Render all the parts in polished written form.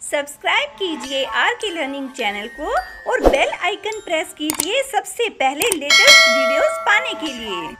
Subscribe कीजिए are K learning channel को और बेल आइकन प्रेस कीजिए सबसे पहले लेटेस्ट वीडियोस पाने के लिए।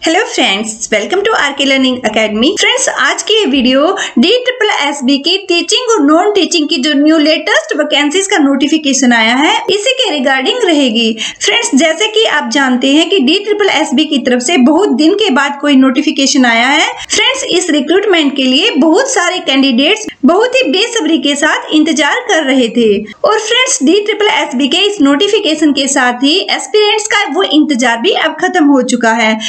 Hello friends, welcome to R K learning academy. Friends, आज की ये वीडियो DSSB की टीचिंग और नॉन टीचिंग की जो न्यू लेटेस्ट वैकेंसीज का नोटिफिकेशन आया है इसी के रिगार्डिंग रहेगी। फ्रेंड्स, जैसे कि आप जानते हैं कि DSSB की तरफ से बहुत दिन के बाद कोई नोटिफिकेशन आया है। फ्रेंड्स, इस रिक्रूटमेंट के लिए बहुत सारे कैंडिडेट्स बहुत ही बेसब्री के साथ इंतजार कर रहे थे और फ्रेंड्स DSSB के इस नोटिफिकेशन के साथ ही एस्पिरेंट्स का वो इंतजार भी अब खत्म हो चुका है।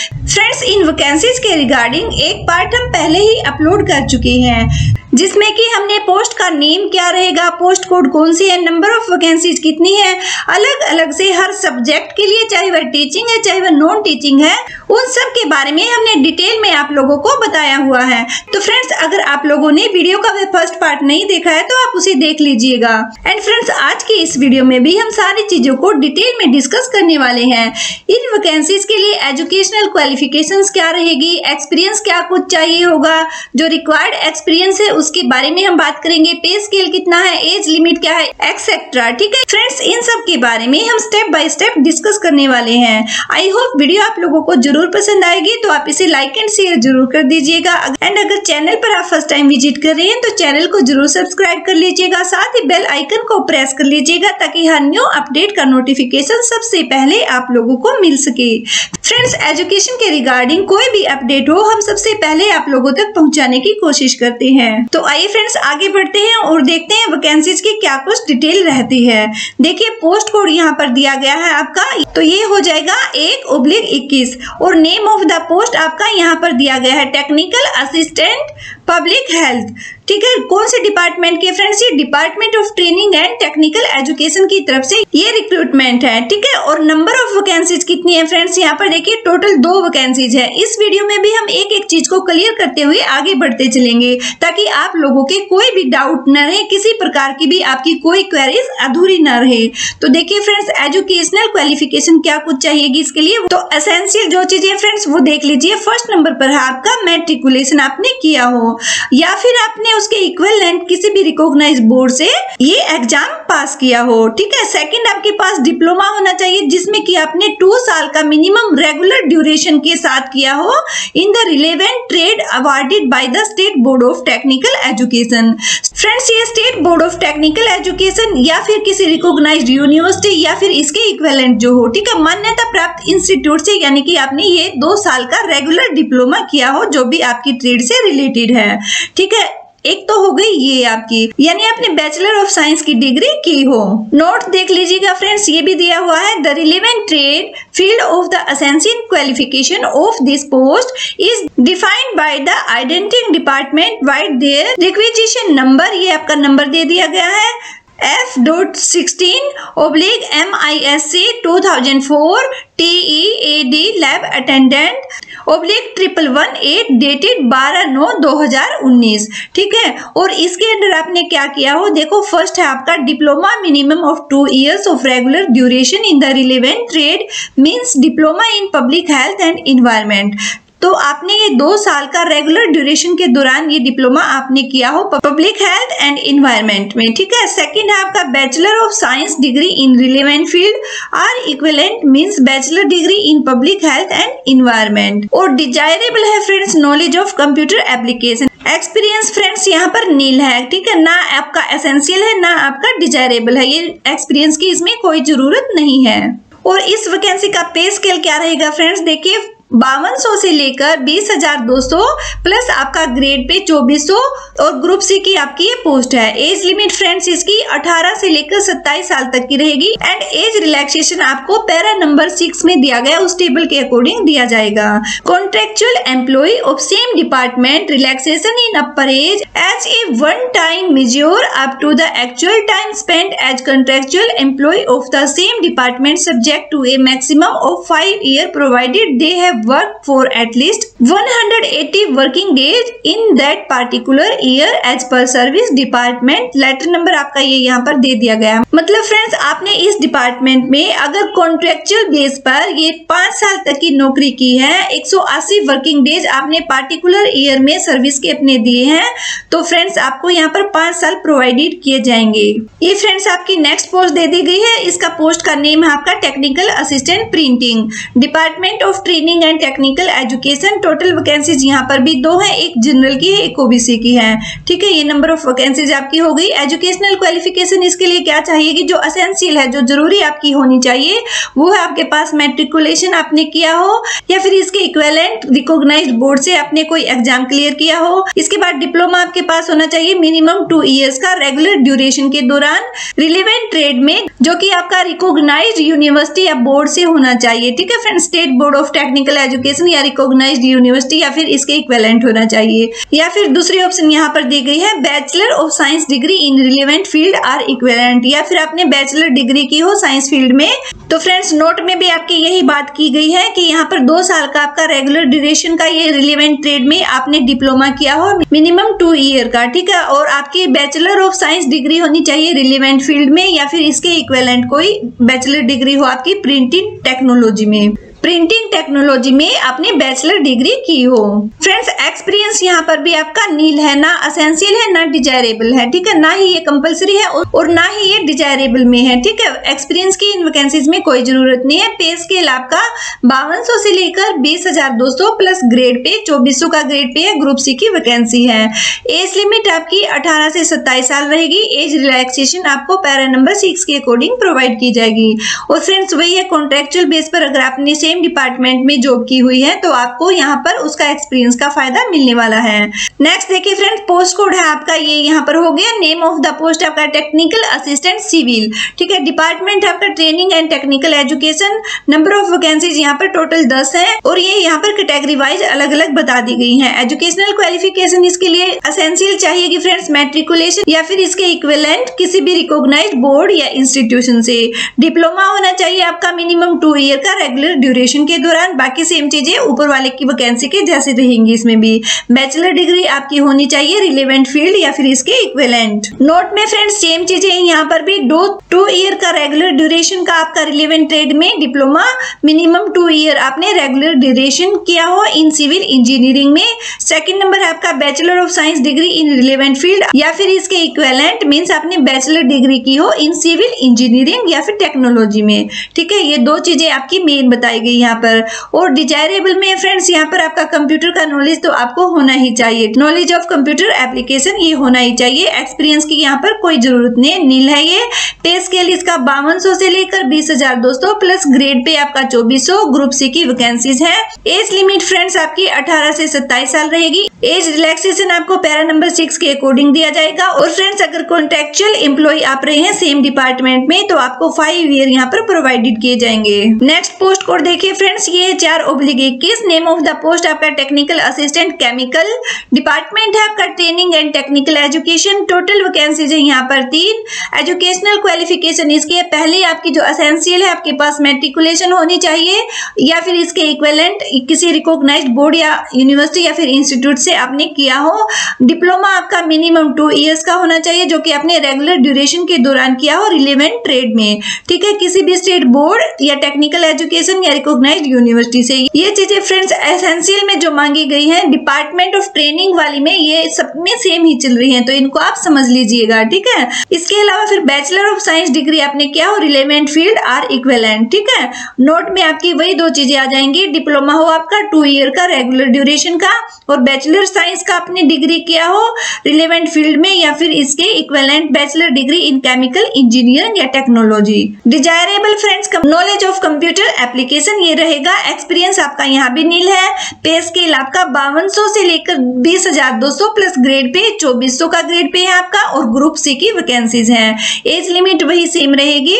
फ्रेंड्स, इन वैकेंसीज के रिगार्डिंग एक पार्ट हम पहले ही अपलोड कर चुके हैं जिसमें कि हमने पोस्ट का नेम क्या रहेगा, पोस्ट कोड कौन सी है, नंबर ऑफ वैकेंसीज कितनी है, अलग अलग से हर सब्जेक्ट के लिए, चाहे वह टीचिंग है चाहे वह नॉन टीचिंग है, उन सब के बारे में हमने डिटेल में आप लोगों को बताया हुआ है। तो फ्रेंड्स, अगर आप लोगों ने वीडियो का वह फर्स्ट पार्ट नहीं देखा है तो आप उसे देख लीजिएगा। एंड फ्रेंड्स, आज की इस वीडियो में भी हम सारी चीजों को डिटेल में डिस्कस करने वाले हैं। इन वैकेंसीज के लिए एजुकेशनल क्वालिफिकेशंस क्या रहेगी, एक्सपीरियंस क्या कुछ चाहिए होगा, जो रिक्वायर्ड एक्सपीरियंस है उसके बारे में हम बात करेंगे, पे स्केल कितना है, एज लिमिट क्या है, एक्सेट्रा। ठीक है फ्रेंड्स, इन सब के बारे में हम स्टेप बाय स्टेप डिस्कस करने वाले हैं। आई होप वीडियो आप लोगों को जरूर पसंद आएगी, तो आप इसे लाइक एंड शेयर जरूर कर दीजिएगा। एंड अगर चैनल पर आप फर्स्ट टाइम विजिट कर रहे हैं तो चैनल को जरूर सब्सक्राइब कर लीजिएगा, साथ ही बेल आइकन को प्रेस कर लीजिएगा ताकि हर न्यू अपडेट का नोटिफिकेशन सबसे पहले आप लोगों को मिल सके। फ्रेंड्स, एजुकेशन के रिगार्डिंग कोई भी अपडेट हो हम सबसे पहले आप लोगों तक पहुंचाने की कोशिश करते हैं। तो आइए फ्रेंड्स, आगे बढ़ते हैं और देखते हैं वैकेंसीज की क्या कुछ डिटेल रहती है। देखिए, पोस्ट कोड यहाँ पर दिया गया है आपका, तो ये हो जाएगा 1/21 और नेम ऑफ द पोस्ट आपका यहाँ पर दिया गया है टेक्निकल असिस्टेंट पब्लिक हेल्थ। ठीक है, कौन से डिपार्टमेंट के फ्रेंड्स, ये department of training and technical education की तरफ से ये रिक्रूटमेंट है। ठीक है, और नंबर ऑफ वैकेंसीज कितनी है फ्रेंड्स, यहाँ पर देखिए टोटल 2 वैकेंसीज है। इस वीडियो में भी हम एक एक चीज को क्लियर करते हुए आगे बढ़ते चलेंगे ताकि आप लोगों के कोई भी डाउट न रहे, किसी प्रकार की भी आपकी कोई क्वेरीज अधूरी न रहे। तो देखिए फ्रेंड्स, एजुकेशनल क्वालिफिकेशन क्या कुछ चाहिएगी इसके लिए, तो एसेंशियल जो चीजें फ्रेंड्स वो देख लीजिए। फर्स्ट नंबर पर है आपका मैट्रिकुलेशन आपने किया हो या फिर आपने उसके इक्विवेलेंट किसी भी रिकॉग्नाइज्ड बोर्ड से ये एग्जाम पास किया हो। ठीक है, सेकंड आपके पास डिप्लोमा होना चाहिए जिसमें कि आपने 2 साल का मिनिमम रेगुलर ड्यूरेशन के साथ किया हो in the relevant trade awarded by the state board of technical education. Friends, ये state board of technical education या फिर किसी रिकॉग्नाइज्ड यूनिवर्सिटी या फिर इसके इक्विवेलेंट जो हो, ठीक है, मान्यता प्राप्त इंस्टीट्यूट से, यानी कि आपने ये 2 साल का रेगुलर डिप्लोमा किया हो जो भी आपकी ट्रेड से रिलेटेड है। ठीक है, एक तो हो गई ये आपकी, यानी आपने बैचलर ऑफ साइंस की डिग्री की हो। नोट देख लीजिएगा फ्रेंड्स, ये भी दिया हुआ है, the relevant trade field of the essential qualification of this post is defined by the identity department bye there requisition number. ये आपका नंबर दे दिया गया है F.16/MISC 2004 TEAD lab attendant /1118 dated 12/9/2019। ठीक है, और इसके अंदर आपने क्या किया हो, देखो फर्स्ट है आपका diploma minimum of 2 years of regular duration in the relevant trade means diploma in public health and environment. तो आपने ये 2 साल का रेगुलर ड्यूरेशन के दौरान ये डिप्लोमा आपने किया हो पब्लिक हेल्थ एंड एनवायरनमेंट में। ठीक है, सेकंड है आपका bachelor of science degree in relevant field or equivalent means bachelor degree in public health and environment. और डिजायरेबल है friends knowledge of computer application. Experience friends यहाँ पर नील है, ठीक है, ना आपका एसेंशियल है ना आपका डिजायरेबल है, ये एक्सपीरियंस की इसमें कोई जरूरत नहीं है। और इस वैकेंसी का पे स्केल क्या रहेगा फ्रेंड्स, देखिए 5200 से लेकर 20,200 प्लस आपका ग्रेड पे 2400 और ग्रुप सी की आपकी ये पोस्ट है। एज लिमिट फ्रेंड्स इसकी 18 से लेकर 27 साल तक की रहेगी एंड एज रिलैक्सेशन आपको पैरा नंबर 6 में दिया गया उस टेबल के अकॉर्डिंग दिया जाएगा। Contractual employ of same department relaxation in upper age as a one time measure up to the actual time spent as contractual employ of the same department subject to a maximum of 5 years provided they have have work for at least 180 working days in that particular year as per service department. Letter number आपका ये यहाँ पर दे दिया गया। मतलब friends आपने इस department में अगर कॉन्ट्रेक्चुअल बेस पर ये 5 साल तक की नौकरी की है, 180 वर्किंग डेज आपने पार्टिकुलर ईयर में सर्विस के अपने दिए हैं, तो फ्रेंड्स आपको यहाँ पर 5 साल प्रोवाइडेड किए जाएंगे। ये फ्रेंड्स आपकी नेक्स्ट पोस्ट दे दी गई है। इसका पोस्ट का नेम है आपका technical assistant printing, department of training and technical education. Total vacancies यहाँ पर भी 2 है, एक जनरल की है, एक ओबीसी की है। ठीक है, ये नंबर ऑफ वैकेंसीज आपकी हो गई। एजुकेशनल क्वालिफिकेशन इसके लिए क्या चाहिए कि जो असेंशियल है, जो जरूरी आपकी होनी चाहिए, वो है आपके पास मैट्रिकुलेशन आपने किया हो या फिर इसके इक्विवेलेंट रिकॉग्नाइज्ड बोर्ड से आपने कोई एग्जाम क्लियर किया हो। इसके बाद डिप्लोमा आपके पास होना चाहिए मिनिमम 2 इयर्स का रेगुलर ड्यूरेशन के दौरान रिलेवेंट ट्रेड में, जो कि आपका रिकॉग्नाइज्ड यूनिवर्सिटी या बोर्ड से होना चाहिए। ठीक है friends, state board of technical education या रिकॉग्नाइज्ड यूनिवर्सिटी या फिर इसके इक्विवेलेंट होना चाहिए। या फिर दूसरी ऑप्शन यहाँ पर दी गई है bachelor of science degree in relevant field or equivalent, या फिर आपने बैचलर डिग्री की हो साइंस फील्ड में। तो फ्रेंड्स नोट में भी आपकी यही बात की गई है कि यहाँ पर 2 साल का आपका रेगुलर ड्यूरेशन का ये रिलेवेंट ट्रेड में आपने डिप्लोमा किया हो मिनिमम 2 ईयर का। ठीक है, और आपकी बैचलर ऑफ साइंस डिग्री होनी चाहिए रिलेवेंट फील्ड में या फिर इसके इक्विवेलेंट कोई बैचलर डिग्री हो आपकी प्रिंटिंग टेक्नोलॉजी में। प्रिंटिंग टेक्नोलॉजी में आपने बैचलर डिग्री की हो। फ्रेंड्स एक्सपीरियंस यहाँ पर भी आपका नील है, ना असेंशियल है ना डिजायरेबल है। ठीक है, ना ही ये कंपलसरी है और ना ही ये डिजायरेबल में है। ठीक है, एक्सपीरियंस की इन वैकेंसीज में कोई जरूरत नहीं है। पे स्केल आपका 5200 से लेकर 20,200 प्लस ग्रेड पे 2400 का ग्रेड पे है। ग्रुप सी की वैकेंसी है। एज लिमिट आपकी 18 से 27 साल रहेगी। एज रिलैक्सेशन आपको पैरा नंबर 6 के अकॉर्डिंग प्रोवाइड की जाएगी। और फ्रेंड्स वही है, कॉन्ट्रेक्चुअल बेस पर अगर आपने सेम डिपार्टमेंट में जॉब की हुई है तो आपको यहाँ पर उसका एक्सपीरियंस का फायदा मिलने वाला है। नेक्स्ट देखिए फ्रेंड्स, पोस्ट कोड है आपका ये यहाँ पर हो गया। नेम ऑफ द पोस्ट आपका टेक्निकल असिस्टेंट सिविल। ठीक है, डिपार्टमेंट आपका training and technical education. Number of vacancies यहाँ पर टोटल 10 है और ये यहाँ पर कैटेगरी वाइज अलग अलग बता दी गई है। एजुकेशनल क्वालिफिकेशन इसके लिए असेंशियल चाहिए कि फ्रेंड्स मैट्रिकुलेशन या फिर इसके इक्विवेलेंट किसी भी रिकॉग्नाइज्ड बोर्ड या इंस्टीट्यूशन से। डिप्लोमा होना चाहिए आपका मिनिमम 2 ईयर का रेगुलर ड्यूरेशन के दौरान। बाकी सेम चीजें ऊपर वाले की वैकेंसी के जैसे रहेंगी। इसमें भी बैचलर डिग्री आपकी होनी चाहिए रिलेवेंट फील्ड या फिर इसके इक्विवेलेंट। नोट में फ्रेंड्स सेम चीजें यहाँ पर भी 2 ईयर का रेगुलर ड्यूरेशन का आपका रिलेवेंट ट्रेड में डिप्लोमा, मिनिमम 2 ईयर आपने रेगुलर ड्यूरेशन किया हो इन सिविल इंजीनियरिंग में। सेकंड नंबर है आपका bachelor of science degree in relevant field या फिर इसके इक्विवेलेंट, मींस आपने बैचलर डिग्री की हो इन सिविल इंजीनियरिंग या फिर टेक्नोलॉजी में। ठीक है, ये 2 चीजें आपकी मेन बताई गई यहाँ पर। और डिजायरेबल में फ्रेंड्स यहाँ पर आपका कंप्यूटर का नॉलेज तो आपको होना ही चाहिए। नॉलेज ऑफ कंप्यूटर एप्लीकेशन ये होना ही चाहिए। एक्सपीरियंस की यहाँ पर कोई जरूरत नहीं है, नील है ये। पे स्केल इसका 5200 से लेकर 20,200 प्लस ग्रेड पे आपका 2400। ग्रुप सी की वैकेंसीज है। एज लिमिट फ्रेंड्स आपकी 18 से 27 साल रहेगी। एज रिलैक्सेशन आपको पैरा नंबर 6 के अकॉर्डिंग दिया जाएगा। और फ्रेंड्स अगर कॉन्ट्रेक्चुअल एम्प्लॉय आप रहे हैं सेम डिपार्टमेंट में तो आपको 5 ईयर यहाँ पर प्रोवाइडेड किए जाएंगे। नेक्स्ट पोस्ट कोड देखिए फ्रेंड्स, ये 4/21। नेम ऑफ द पोस्ट आपका टेक्निकल असिस्टेंट केमिकल। डिपार्टमेंट है आपका training and technical education. Total vacancies है यहाँ पर 3। एजुकेशनल क्वालिफिकेशन इसके पहले आपकी जो असेंशियल है आपके पास मैट्रिकुलेशन होनी चाहिए या फिर इसके इक्विवेलेंट किसी रिकॉग्नाइज्ड बोर्ड या यूनिवर्सिटी या फिर इंस्टीट्यूट से आपने किया हो। डिप्लोमा आपका मिनिमम 2 इयर्स का होना चाहिए जो कि आपने रेगुलर ड्यूरेशन के दौरान किया हो रिलेवेंट ट्रेड में। ठीक है, किसी भी स्टेट बोर्ड या टेक्निकल एजुकेशन या रिकॉग्नाइज्ड यूनिवर्सिटी से। ये चीजें फ्रेंड्स एसेंशियल में जो मांगी गई है डिपार्टमेंट ऑफ ट्रेनिंग वाली में ये सब में सेम ही चल रही है, तो इनको आप समझ लीजिएगा। ठीक है, इसके अलावा फिर बैचलर ऑफ साइंस डिग्री आपने किया हो रिलेवेंट फील्ड आर इक्विवेलेंट। ठीक है, नोट में आपकी वही 2 चीजें आ जाएंगी। डिप्लोमा हो आपका 2 ईयर का रेगुलर ड्यूरेशन का और बैचलर साइंस का आपने डिग्री किया हो रिलेवेंट फील्ड में या फिर इसके equivalent bachelor degree in chemical engineering या technology. Desirable friends knowledge of computer application ये रहेगा। एक्सपीरियंस आपका यहाँ भी नील है। पे स्केल आपका 5200 से लेकर 20,200 प्लस ग्रेड पे 2400 का ग्रेड पे है आपका और ग्रुप सी की वैकेंसीज हैं। एज लिमिट वही सेम रहेगी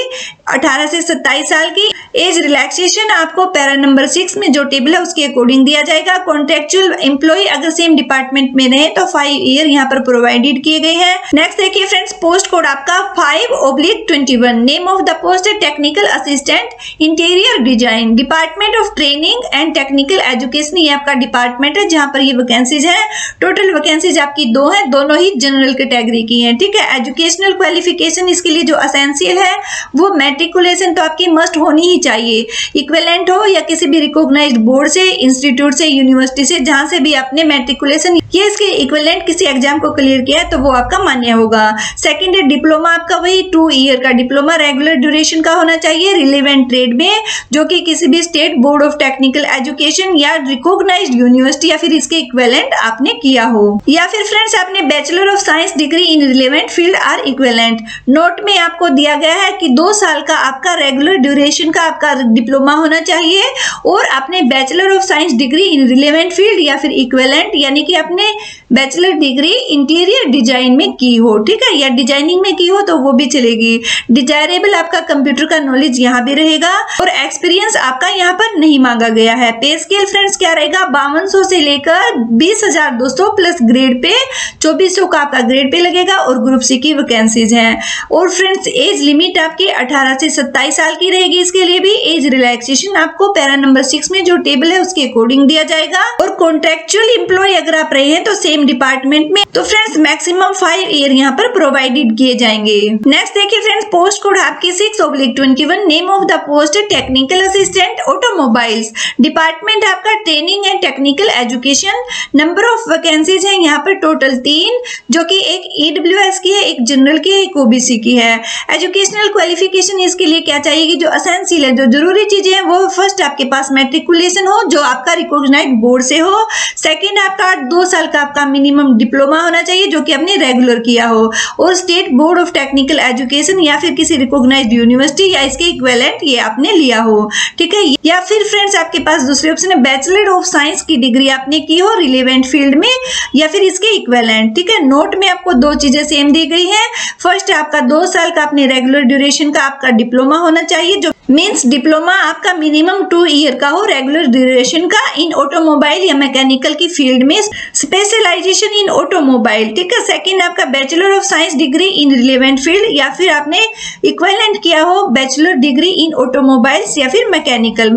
18 से 27 साल की। एज रिलैक्सेशन आपको पैरा नंबर 6 में जो टेबल है उसके अकॉर्डिंग दिया जाएगा। कॉन्ट्रेक्चुअल एम्प्लॉय अगर सेम डिपार्टमेंट में रहे तो 5 ईयर यहाँ पर प्रोवाइडेड किए गए हैं। नेक्स्ट देखिए फ्रेंड्स, पोस्ट कोड आपका 5/21। नेम ऑफ द पोस्ट है technical assistant interior design, department of training and technical education. ये आपका डिपार्टमेंट है जहां पर ये वैकेंसीज है। टोटल वैकेंसीज आपकी 2 है, दोनों ही जनरल कैटेगरी की हैं। ठीक है, एजुकेशनल क्वालिफिकेशन इसके लिए जो एसेंशियल है वो मैट्रिकुलेशन तो आपकी मस्ट होनी ही चाहिए। इक्विवेलेंट हो या किसी भी रिकॉग्नाइज्ड बोर्ड से, इंस्टीट्यूट से, यूनिवर्सिटी से, जहां से भी आपने मैट्रिकुलेशन ये इसके इक्विवेलेंट किसी एग्जाम को क्लियर किया है तो वो आपका मान्य होगा। सेकंड है डिप्लोमा आपका वही 2 ईयर का डिप्लोमा रेगुलर ड्यूरेशन का होना चाहिए रिलेवेंट ट्रेड में, जो कि किसी भी state board of technical education या रिकॉग्नाइज्ड यूनिवर्सिटी या फिर इसके इक्विवेलेंट आपने किया हो। या फिर फ्रेंड्स आपने bachelor of science degree in relevant field or equivalent. Note में आपको दिया गया है कि 2 साल का आपका रेगुलर ड्यूरेशन का आपका डिप्लोमा होना चाहिए और आपने bachelor of science degree in relevant field या फिर इक्विवेलेंट यानी कि आपने बैचलर डिग्री इंटीरियर डिजाइन में की हो, ठीक है, या डिजाइनिंग में की हो तो वो भी चलेगी। डिजायरेबल आपका कंप्यूटर का नॉलेज यहाँ भी रहेगा और एक्सपीरियंस आपका यहाँ पर नहीं मांगा गया है। पे स्केल फ्रेंड्स क्या रहेगा, 5200 से लेकर 20,200 प्लस ग्रेड पे 2400 का आपका ग्रेड पे लगेगा और ग्रुप सी की वैकेंसीज हैं। और फ्रेंड्स एज लिमिट आपकी 18 से 27 साल की रहेगी। इसके लिए भी एज रिलैक्सेशन आपको पैरा नंबर 6 में जो टेबल है उसके अकॉर्डिंग दिया जाएगा। और कॉन्ट्रेक्चुअल एम्प्लॉय अगर आप रहे हैं तो सेम डिपार्टमेंट में तो फ्रेंड्स मैक्सिमम 5 ईयर यहाँ पर प्रोवाइडेड किए जाएंगे। नेक्स्ट देखिए फ्रेंड्स, पोस्ट कोड आपकी 6/21। Name of the post technical assistant automobiles, department आपका training and technical education. Number of vacancies है यहाँ पर टोटल 3, जो कि एक EWS की है, एक जनरल की है, एक OBC की है। एजुकेशनल क्वालिफिकेशन इसके लिए क्या चाहिए, जो एसेंशियल है, जो जरूरी चीजें हैं वो फर्स्ट आपके पास मैट्रिकुलेशन हो जो आपका रिकॉग्नाइज्ड बोर्ड से हो। सेकंड आपका 2 साल का आपका मिनिमम डिप्लोमा होना चाहिए जो कि आपने रेगुलर किया हो और state board of technical education या फिर किसी रिकॉग्नाइज्ड यूनिवर्सिटी या इसके इक्विवेलेंट ये आपने लिया हो, ठीक है। या फिर फ्रेंड्स आपके पास दूसरे ऑप्शन है बैचलर ऑफ साइंस की डिग्री आपने की हो रिलेवेंट फील्ड में या फिर इसके इक्विवेलेंट, ठीक है। नोट में आपको 2 चीजें सेम दी गई है। फर्स्ट आपका 2 साल का अपने रेगुलर ड्यूरेशन का आपका डिप्लोमा होना चाहिए, जो मीन्स डिप्लोमा आपका मिनिमम 2 ईयर का हो रेगुलर ड्यूरेशन का इन ऑटोमोबाइल या मैकेनिकल की फील्ड में, स्पेशलाइजेशन इन ऑटोमोबाइल, ठीक है। सेकंड आपका bachelor of science degree in relevant field या फिर आपने इक्विवेलेंट किया हो बैचलर डिग्री इन ऑटोमोबाइल्स या फिर मैकेनिकल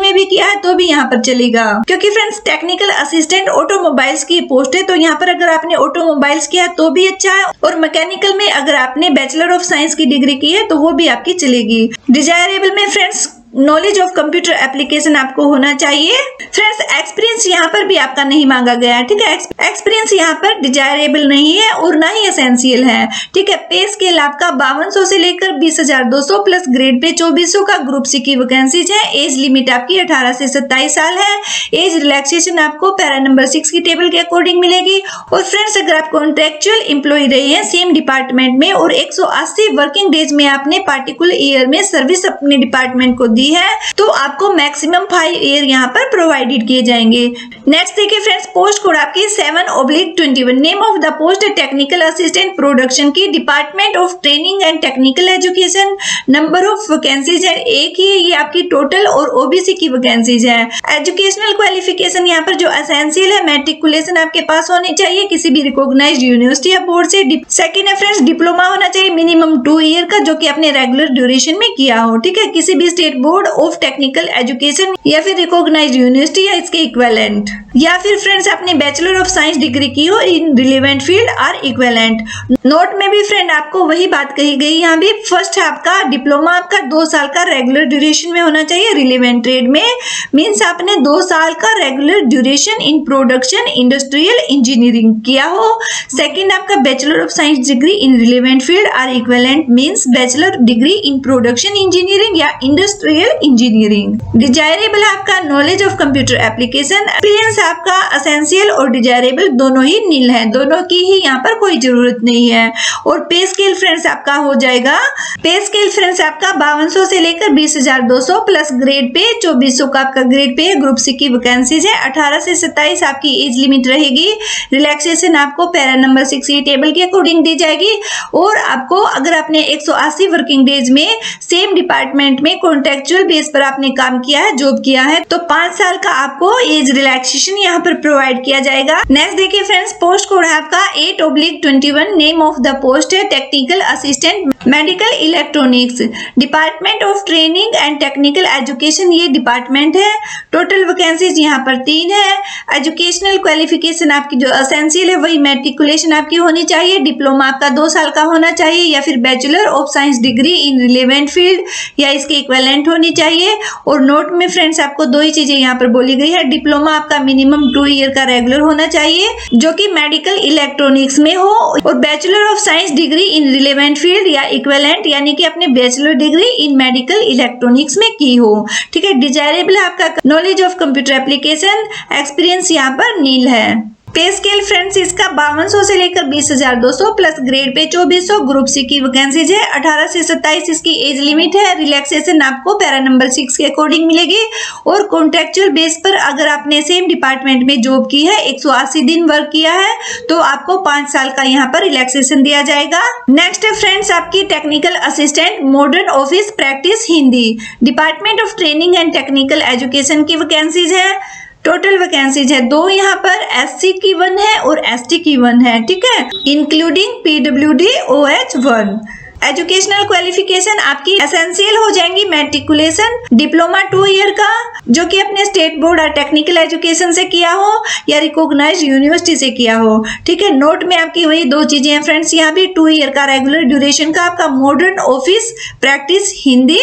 में भी किया है तो भी यहाँ पर चलेगा, क्योंकि फ्रेंड्स टेक्निकल असिस्टेंट ऑटोमोबाइल्स की पोस्ट है तो यहाँ पर अगर आपने ऑटोमोबाइल्स किया तो भी अच्छा है और मैकेनिकल में अगर आपने बैचलर ऑफ साइंस की डिग्री की है तो वो भी आपकी चलेगी। डिजायरेबल में friends knowledge of computer application आपको होना चाहिए। फ्रेंड्स एक्सपीरियंस यहाँ पर भी आपका नहीं मांगा गया है, ठीक है। एक्सपीरियंस यहाँ पर डिजायरेबल नहीं है और ना ही एसेंशियल है, ठीक है। पे स्केल आपका 5200 से लेकर 20,200 प्लस ग्रेड पे 2400 का ग्रुप सी की वैकेंसीज है। एज लिमिट आपकी 18 से 27 साल है। एज रिलैक्सेशन आपको पैरा नंबर 6 की टेबल के अकॉर्डिंग मिलेगी। और फ्रेंड्स अगर आप कॉन्ट्रेक्चुअल एम्प्लॉय रहे हैं सेम डिपार्टमेंट में और 180 वर्किंग डेज में आपने पार्टिकुलर ईयर में सर्विस अपने डिपार्टमेंट को दी है तो आपको मैक्सिमम 5 ईयर यहाँ पर प्रोवाइडेड किए जाएंगे। नेक्स्ट देखिए फ्रेंड्स, पोस्ट कोड आपकी 7/21। Name of the post technical assistant production की, department of training and technical education. Number of vacancies है एक ही, ये आपकी टोटल और OBC की वैकेंसीज है। एजुकेशनल क्वालिफिकेशन यहाँ पर जो एसेंशियल है मैट्रिकुलेशन आपके पास होनी चाहिए किसी भी रिकॉग्नाइज्ड यूनिवर्सिटी या बोर्ड से। सेकंड है फ्रेंड्स डिप्लोमा होना चाहिए मिनिमम 2 ईयर का जो कि अपने रेगुलर ड्यूरेशन में किया हो, ठीक है, किसी भी state board of technical education या फिर रिकॉग्नाइज्ड यूनिवर्सिटी या इसके इक्विवेलेंट। या फिर फ्रेंड्स आपने बैचलर ऑफ साइंस डिग्री की हो in relevant field or equivalent. Note में भी फ्रेंड आपको वही बात कही गई, यहाँ भी फर्स्ट है आपका डिप्लोमा आपका 2 साल का रेगुलर ड्यूरेशन में होना चाहिए रिलेवेंट ट्रेड में, मीन्स आपने 2 साल का regular duration in production industrial engineering किया हो। सेकंड आपका bachelor of science degree in relevant field or equivalent, means bachelor degree in production engineering या इंडस्ट्रियल इंडस्ट्रियल इंजीनियरिंग। डिजायरेबल आपका knowledge of computer application, experience आपका essential और डिजायरेबल दोनों ही नील है, दोनों की ही यहाँ पर कोई जरूरत नहीं है। और पे स्केल फ्रेंड्स आपका हो जाएगा, पे स्केल फ्रेंड्स आपका 5200 से लेकर 20,200 प्लस ग्रेड पे 2400 का आपका ग्रेड पे ग्रुप सी की वैकेंसीज है। 18 से 27 आपकी एज लिमिट रहेगी। रिलैक्सेशन आपको पैरा नंबर 6 ये टेबल के अकॉर्डिंग दी जाएगी। और आपको अगर आपने 180 वर्किंग डेज में सेम डिपार्टमेंट में कॉन्ट्रेक्चुअल बेस पर आपने काम किया है, जॉब किया है, तो 5 साल का आपको एज रिलैक्सेशन यहाँ पर प्रोवाइड किया जाएगा। नेक्स्ट देखिए फ्रेंड्स, पोस्ट कोड है आपका 8/21। नेम ऑफ द पोस्ट है technical assistant medical electronics. Department of training and technical education ये डिपार्टमेंट है। टोटल वैकेंसीज यहाँ पर 3 है। एजुकेशनल क्वालिफिकेशन आपकी जो एसेंशियल है वही मैट्रिकुलेशन आपकी होनी चाहिए। डिप्लोमा आपका 2 साल का होना चाहिए या फिर bachelor of science degree in relevant field या इसके इक्विवेलेंट होनी चाहिए। और नोट में फ्रेंड्स आपको 2 ही चीजें यहाँ पर बोली गई है। डिप्लोमा आपका मिनिमम 2 ईयर का रेगुलर होना चाहिए जो कि मेडिकल इलेक्ट्रॉनिक्स में हो, और bachelor of science degree in relevant field या इक्विवेलेंट यानी कि अपने बैचलर डिग्री इन मेडिकल इलेक्ट्रॉनिक्स में की हो। ठीक है। डिजायरेबल आपका knowledge of computer application, experience यहाँ पर नील है। पे स्केल फ्रेंड्स इसका 5200 से लेकर 20,200 plus grade pay 2400 group C की वैकेंसीज है। 18 से 27 इसकी एज लिमिट है। रिलैक्सेशन आपको पैरा नंबर 6 के अकॉर्डिंग मिलेगी। और कॉन्ट्रेक्चुअल बेस पर अगर आपने सेम डिपार्टमेंट में जॉब की है, 180 दिन वर्क किया है, तो आपको 5 साल का यहाँ पर रिलैक्सेशन दिया जाएगा। नेक्स्ट है फ्रेंड्स आपकी technical assistant modern office practice Hindi. Department of training and technical education की वैकेंसीज है। टोटल वैकेंसीज है 2 यहाँ पर, SC की 1 है और ST की 1 है। ठीक है, including PWD OH 1। Educational qualification आपकी एसेंशियल हो जाएंगी मैट्रिकुलेशन, डिप्लोमा 2 ईयर का जो कि अपने स्टेट बोर्ड और टेक्निकल एजुकेशन से किया हो या रिकॉग्नाइज्ड यूनिवर्सिटी से किया हो। ठीक है, नोट में आपकी वही 2 चीजें हैं फ्रेंड्स, यहाँ भी 2 ईयर का रेगुलर ड्यूरेशन का आपका मॉडर्न ऑफिस प्रैक्टिस हिंदी,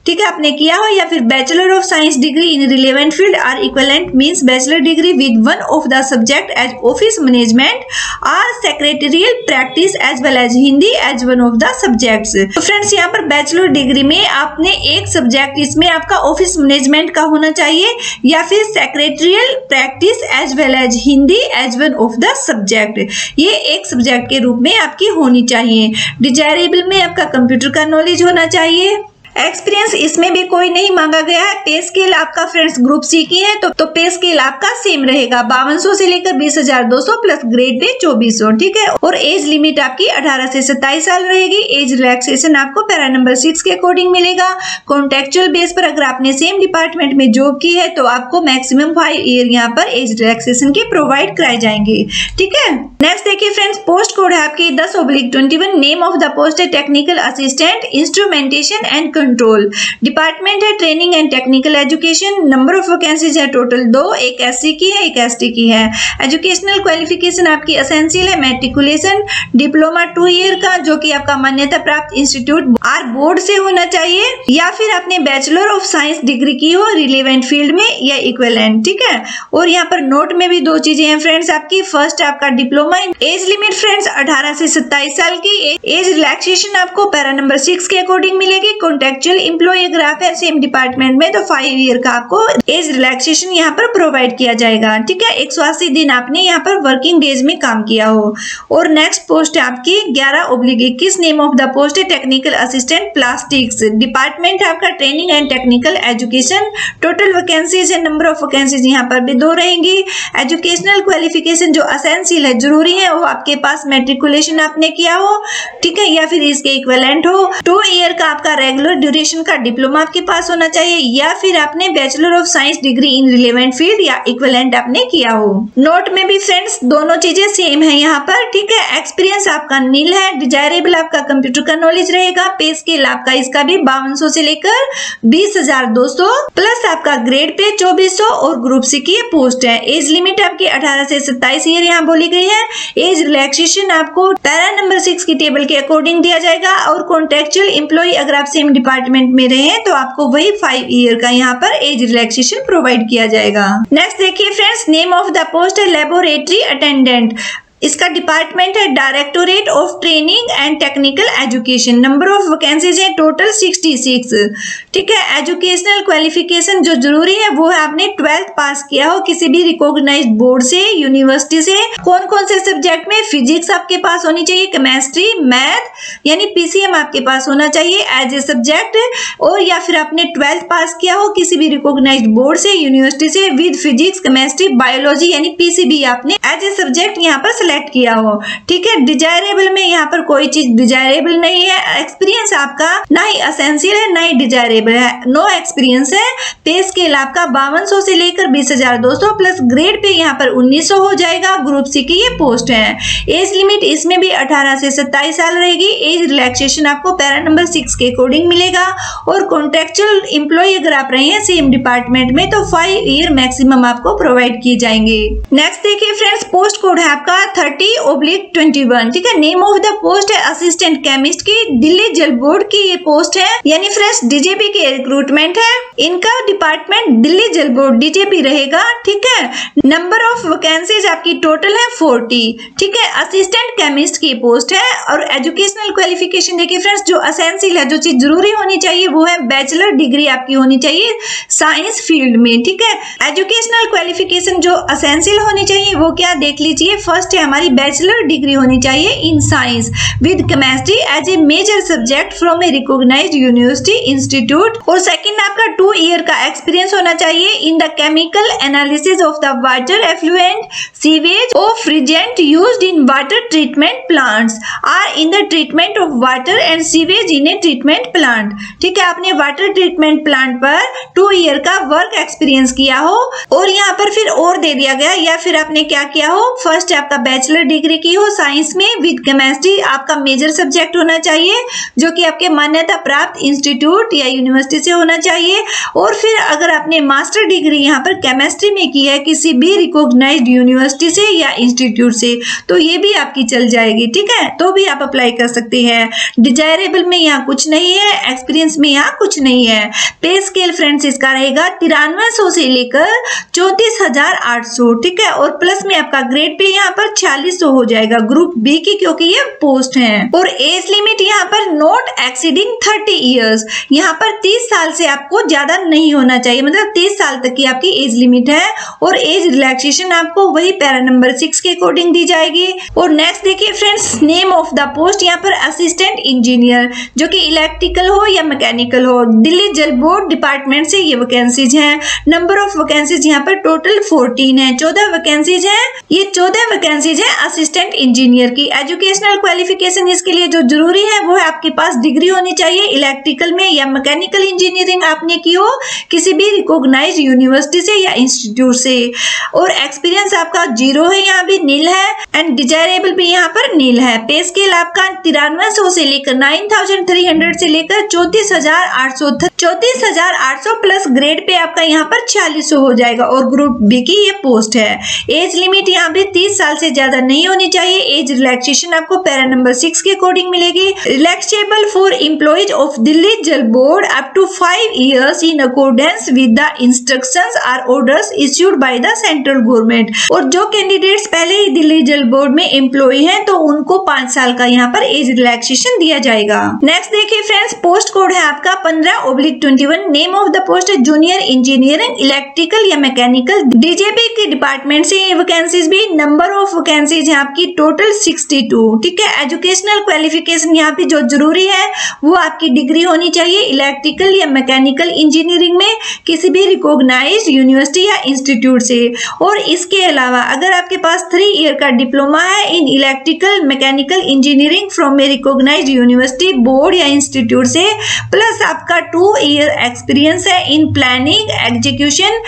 ठीक है, आपने किया हो, या फिर bachelor of science degree in relevant field or equivalent means bachelor degree with one of the subject as office management or secretarial practice as well as Hindi as one of the subjects. तो friends यहाँ पर bachelor degree में आपने एक subject इसमें आपका office management का होना चाहिए या फिर secretarial practice as well as Hindi as one of the subject, ये एक सब्जेक्ट के रूप में आपकी होनी चाहिए। डिजायरेबल में आपका कंप्यूटर का नॉलेज होना चाहिए। एक्सपीरियंस इसमें भी कोई नहीं मांगा गया है। पे स्केल आपका फ्रेंड्स ग्रुप सी की है तो पे स्केल आपका सेम रहेगा 5200 से लेकर 20,200 प्लस ग्रेड पे 2400। ठीक है, और एज लिमिट आपकी 18 से 27 साल रहेगी। एज रिलैक्सेशन आपको पैरा नंबर 6 के अकॉर्डिंग मिलेगा। कॉन्ट्रेक्चुअल बेस पर अगर आपने सेम डिपार्टमेंट में जॉब की है तो आपको मैक्सिमम 5 ईयर यहाँ पर एज रिलैक्सेशन के प्रोवाइड कराए जाएंगे। ठीक है, नेक्स्ट देखिए फ्रेंड्स, पोस्ट कोड है आपकी 10/21। नेम ऑफ द पोस्ट है technical assistant instrumentation and control. Department है training and technical education. Number of vacancies है टोटल 2, एक SC की है, एक ST की है। एजुकेशनल क्वालिफिकेशन आपकी एसेंशियल है मैट्रिकुलेशन, डिप्लोमा 2 ईयर का जो कि आपका मान्यता प्राप्त इंस्टीट्यूट आर बोर्ड से होना चाहिए, या फिर आपने बैचलर ऑफ साइंस डिग्री की हो रिलेवेंट फील्ड में या इक्विवेलेंट। ठीक है, और यहाँ पर नोट में भी 2 चीजें हैं फ्रेंड्स आपकी। फर्स्ट आपका डिप्लोमा, एज लिमिट फ्रेंड्स 18 से 27 साल की। एज रिलैक्सेशन आपको पैरा नंबर 6 के अकॉर्डिंग मिलेगी। कॉन्ट्रेक्चुअल एम्प्लॉय अगर आप है सेम डिपार्टमेंट में तो 5 ईयर का आपको एज रिलैक्सेशन यहाँ पर प्रोवाइड किया जाएगा। ठीक है, 180 दिन आपने यहाँ पर वर्किंग डेज में काम किया हो। और नेक्स्ट पोस्ट है आपकी 11/21। नेम ऑफ द पोस्ट है टेक्निकल असिस्टेंट प्लास्टिक्स। डिपार्टमेंट आपका training and technical education. Total vacancies है, नंबर ऑफ वैकेंसीज यहाँ पर भी 2 रहेंगी। एजुकेशनल क्वालिफिकेशन जो एसेंशियल है जरूरी है वो आपके पास मैट्रिकुलेशन आपने किया हो, ठीक है, या फिर इसके इक्विवेलेंट हो। 2 ईयर का आपका रेगुलर ड्यूरेशन का डिप्लोमा आपके पास होना चाहिए, या फिर आपने bachelor of science degree in relevant field या इक्विवेलेंट आपने किया हो। नोट में भी फ्रेंड्स दोनों चीजें सेम है यहाँ पर। ठीक है, एक्सपीरियंस आपका नील है। डिजायरेबल आपका कंप्यूटर का नॉलेज रहेगा। पे स्केल आपका इसका भी 5200 से लेकर 20,200 प्लस आपका ग्रेड पे 2400 और ग्रुप सी की पोस्ट है। एज लिमिट आपकी 18 से 27 ईयर यहाँ बोली गई है। एज रिलैक्सेशन आपको पैरा नंबर 6 की टेबल के अकॉर्डिंग दिया जाएगा। और कॉन्ट्रेक्चुअल एम्प्लॉय अगर आप सेम डिपार्टमेंट में रहे तो आपको वही 5 ईयर का यहाँ पर एज रिलैक्सेशन प्रोवाइड किया जाएगा। नेक्स्ट देखिए friends, name of the post है लेबोरेटरी अटेंडेंट। इसका डिपार्टमेंट है directorate of training and technical education. Number of vacancies है टोटल 66। ठीक है, एजुकेशनल क्वालिफिकेशन जो जरूरी है वो है आपने 12th पास किया हो किसी भी रिकॉग्नाइज्ड बोर्ड से, यूनिवर्सिटी से। कौन कौन से सब्जेक्ट में? फिजिक्स आपके पास होनी चाहिए, केमिस्ट्री, मैथ यानी पीसीएम आपके पास होना चाहिए एज ए सब्जेक्ट, और या फिर आपने 12th पास किया हो किसी भी रिकॉग्नाइज्ड बोर्ड से, यूनिवर्सिटी से विद फिजिक्स, केमिस्ट्री, बायोलॉजी यानी पीसीबी आपने एज ए सब्जेक्ट यहाँ पर सिलेक्ट किया हो। ठीक है, डिजायरेबल में यहाँ पर कोई चीज डिजायरेबल नहीं है। एक्सपीरियंस आपका ना ही असेंशियल है ना ही डिजायरेबल है, नो एक्सपीरियंस है। पे स्केल आपका 5200 से लेकर 20,200 प्लस ग्रेड पे यहाँ पर 1900 हो जाएगा। ग्रुप सी की ये पोस्ट है। एज लिमिट इसमें भी 18 से 27 साल रहेगी। एज रिलैक्सेशन आपको पैरा नंबर 6 के अकॉर्डिंग मिलेगा। और कॉन्ट्रेक्चुअल एम्प्लॉय अगर आप रहे हैं सेम डिपार्टमेंट में तो 5 ईयर मैक्सिमम आपको प्रोवाइड किए जाएंगे। नेक्स्ट देखिए फ्रेंड्स, पोस्ट कोड है आपका 30/21। ठीक है, नेम ऑफ द पोस्ट है असिस्टेंट केमिस्ट की, दिल्ली जल बोर्ड की ये पोस्ट है, यानी फ्रेंड्स डीजेपी के रिक्रूटमेंट है। इनका department Delhi Jal board DGP रहेगा। ठीक है, नंबर ऑफ वैकेंसीज आपकी टोटल है 40। ठीक है, असिस्टेंट केमिस्ट की पोस्ट है। और एजुकेशनल क्वालिफिकेशन देखिए फ्रेंड्स, जो असेंशियल है, जो चीज जरूरी होनी चाहिए वो है बैचलर डिग्री आपकी होनी चाहिए साइंस फील्ड में। ठीक है, एजुकेशनल क्वालिफिकेशन जो असेंशियल होनी चाहिए वो क्या देख लीजिए। फर्स्ट है हमारी बैचलर डिग्री होनी चाहिए in science with chemistry as a major subject from a recognised university institute. और सेकंड आपका 2 ईयर का एक्सपीरियंस होना चाहिए in the chemical analysis of the water effluent, sewage of reagent used in water treatment plants or in the treatment of water and sewage in a treatment plant. ठीक है, आपने water treatment plant पर 2 year का work experience किया हो। और यहाँ पर फिर और दे दिया गया, या फिर आपने क्या किया हो, फर्स्ट आपका बैचलर डिग्री की हो साइंस में विद केमिस्ट्री, आपका मेजर सब्जेक्ट होना चाहिए जो कि आपके मान्यता प्राप्त इंस्टीट्यूट या यूनिवर्सिटी से होना चाहिए। और फिर अगर आपने मास्टर डिग्री यहाँ पर केमिस्ट्री में की है किसी भी रिकॉग्नाइज्ड यूनिवर्सिटी से या इंस्टीट्यूट से तो ये भी आपकी चल जाएगी। ठीक है, तो भी आप अप्लाई कर सकते हैं। डिजायरेबल में यहाँ कुछ नहीं है, एक्सपीरियंस में यहाँ कुछ नहीं है। पे स्केल फ्रेंड्स इसका रहेगा 9300 से लेकर 34,800। ठीक है, और प्लस में आपका ग्रेड पे यहाँ पर 4600 हो जाएगा ग्रुप बी की, क्योंकि ये पोस्ट है। और एज लिमिट यहाँ पर नॉट एक्सीडिंग 30 ईयर्स, यहाँ पर 30 साल से आपको ज्यादा नहीं होना चाहिए, मतलब 30 साल तक की आपकी एज लिमिट है। और एज रिलैक्सेशन आपको वही पैरा नंबर 6 के अकॉर्डिंग दी जाएगी। और नेक्स्ट देखिए friends, name of the post यहाँ पर असिस्टेंट इंजीनियर, जो कि इलेक्ट्रिकल हो या मैकेनिकल हो, दिल्ली जल बोर्ड डिपार्टमेंट से ये वैकेंसीज हैं। नंबर ऑफ वैकेंसीज यहाँ पर टोटल 14 है, 14 वैकेंसीज हैं। ये 14 वैकेंसीज है असिस्टेंट इंजीनियर की। एजुकेशनल क्वालिफिकेशन इसके लिए जो जरूरी है वो है आपके पास डिग्री होनी चाहिए इलेक्ट्रिकल में या मैकेनिकल इंजीनियरिंग आपने की हो किसी भी रिकॉग्नाइज्ड यूनिवर्सिटी से या इंस्टीट्यूट से। और एक्सपीरियंस आपका 0 है, यहाँ भी नील है। एंड डिजायरेबल भी यहाँ पर नील है। पे स्केल आपका 9300 से लेकर 9300 से लेकर 34,800 प्लस ग्रेड पे आपका यहाँ पर 4600 हो जाएगा। और ग्रुप बी की ये पोस्ट है। एज लिमिट यहाँ भी 30 साल से ज्यादा नहीं होनी चाहिए। एज रिलैक्सेशन आपको पैरा नंबर 6 के अकॉर्डिंग मिलेगी। Relaxable for employees of Delhi Jal board up to 5 years in accordance with the instructions or orders issued by the central government. और जो कैंडिडेट्स पहले ही दिल्ली जल बोर्ड में एम्प्लॉय हैं तो उनको 5 साल का यहाँ पर एज रिलैक्सेशन दिया जाएगा। नेक्स्ट देखिए फ्रेंड्स, पोस्ट कोड है आपका 15/21। नेम ऑफ द पोस्ट है जूनियर इंजीनियरिंग इलेक्ट्रिकल या मैकेनिकल, डीजेपी के डिपार्टमेंट से ये वैकेंसीज भी। नंबर ऑफ वैकेंसीज है आपकी टोटल 62। ठीक है, एजुकेशनल क्वालिफिकेशन यहाँ पे जो जरूरी है वो आपकी डिग्री होनी चाहिए इलेक्ट्रिकल या मैकेनिकल इंजीनियरिंग में किसी भी रिकॉग्नाइज्ड यूनिवर्सिटी या इंस्टीट्यूट से। और इसके अलावा अगर आपके पास 3 ईयर का डिप्लोमा है in electrical mechanical engineering from a recognised university board या इंस्टीट्यूट से, प्लस आपका 2 ईयर एक्सपीरियंस है in planning, execution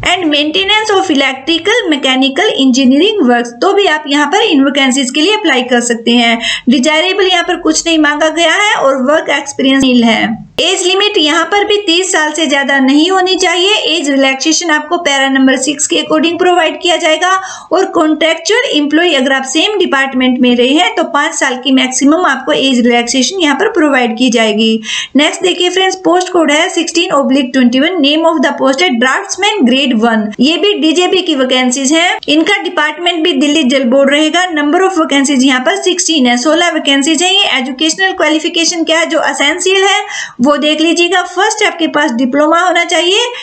and maintenance of electrical mechanical engineering works, तो भी आप यहाँ पर इन वैकेंसीज के लिए अप्लाई कर सकते हैं। डिजायरेबल यहाँ पर कुछ नहीं मांगा गया है और वर्क एक्सपीरियंस नील है। एज लिमिट यहाँ पर भी 30 साल से ज्यादा नहीं होनी चाहिए। एज रिलैक्सेशन आपको पैरा नंबर 6 के अकॉर्डिंग प्रोवाइड किया जाएगा। और कॉन्ट्रेक्चुअल एम्प्लॉय अगर आप सेम डिपार्टमेंट में रहे हैं तो 5 साल की मैक्सिमम आपको एज रिलैक्सेशन यहाँ पर प्रोवाइड की जाएगी। नेक्स्ट देखिए फ्रेंड्स, पोस्ट कोड है 16/21। नेम ऑफ द पोस्ट है ड्राफ्ट्समैन ग्रेड 1। ये भी डीजेबी की वैकेंसीज है। इनका डिपार्टमेंट भी दिल्ली जल बोर्ड रहेगा। नंबर ऑफ वैकेंसीज यहाँ पर 16 है। 16 वैकेंसीज है। ये एजुकेशनल क्वालिफिकेशन क्या है जो एसेंशियल है वो देख लीजिएगा। फर्स्ट आपके पास डिप्लोमा होना चाहिए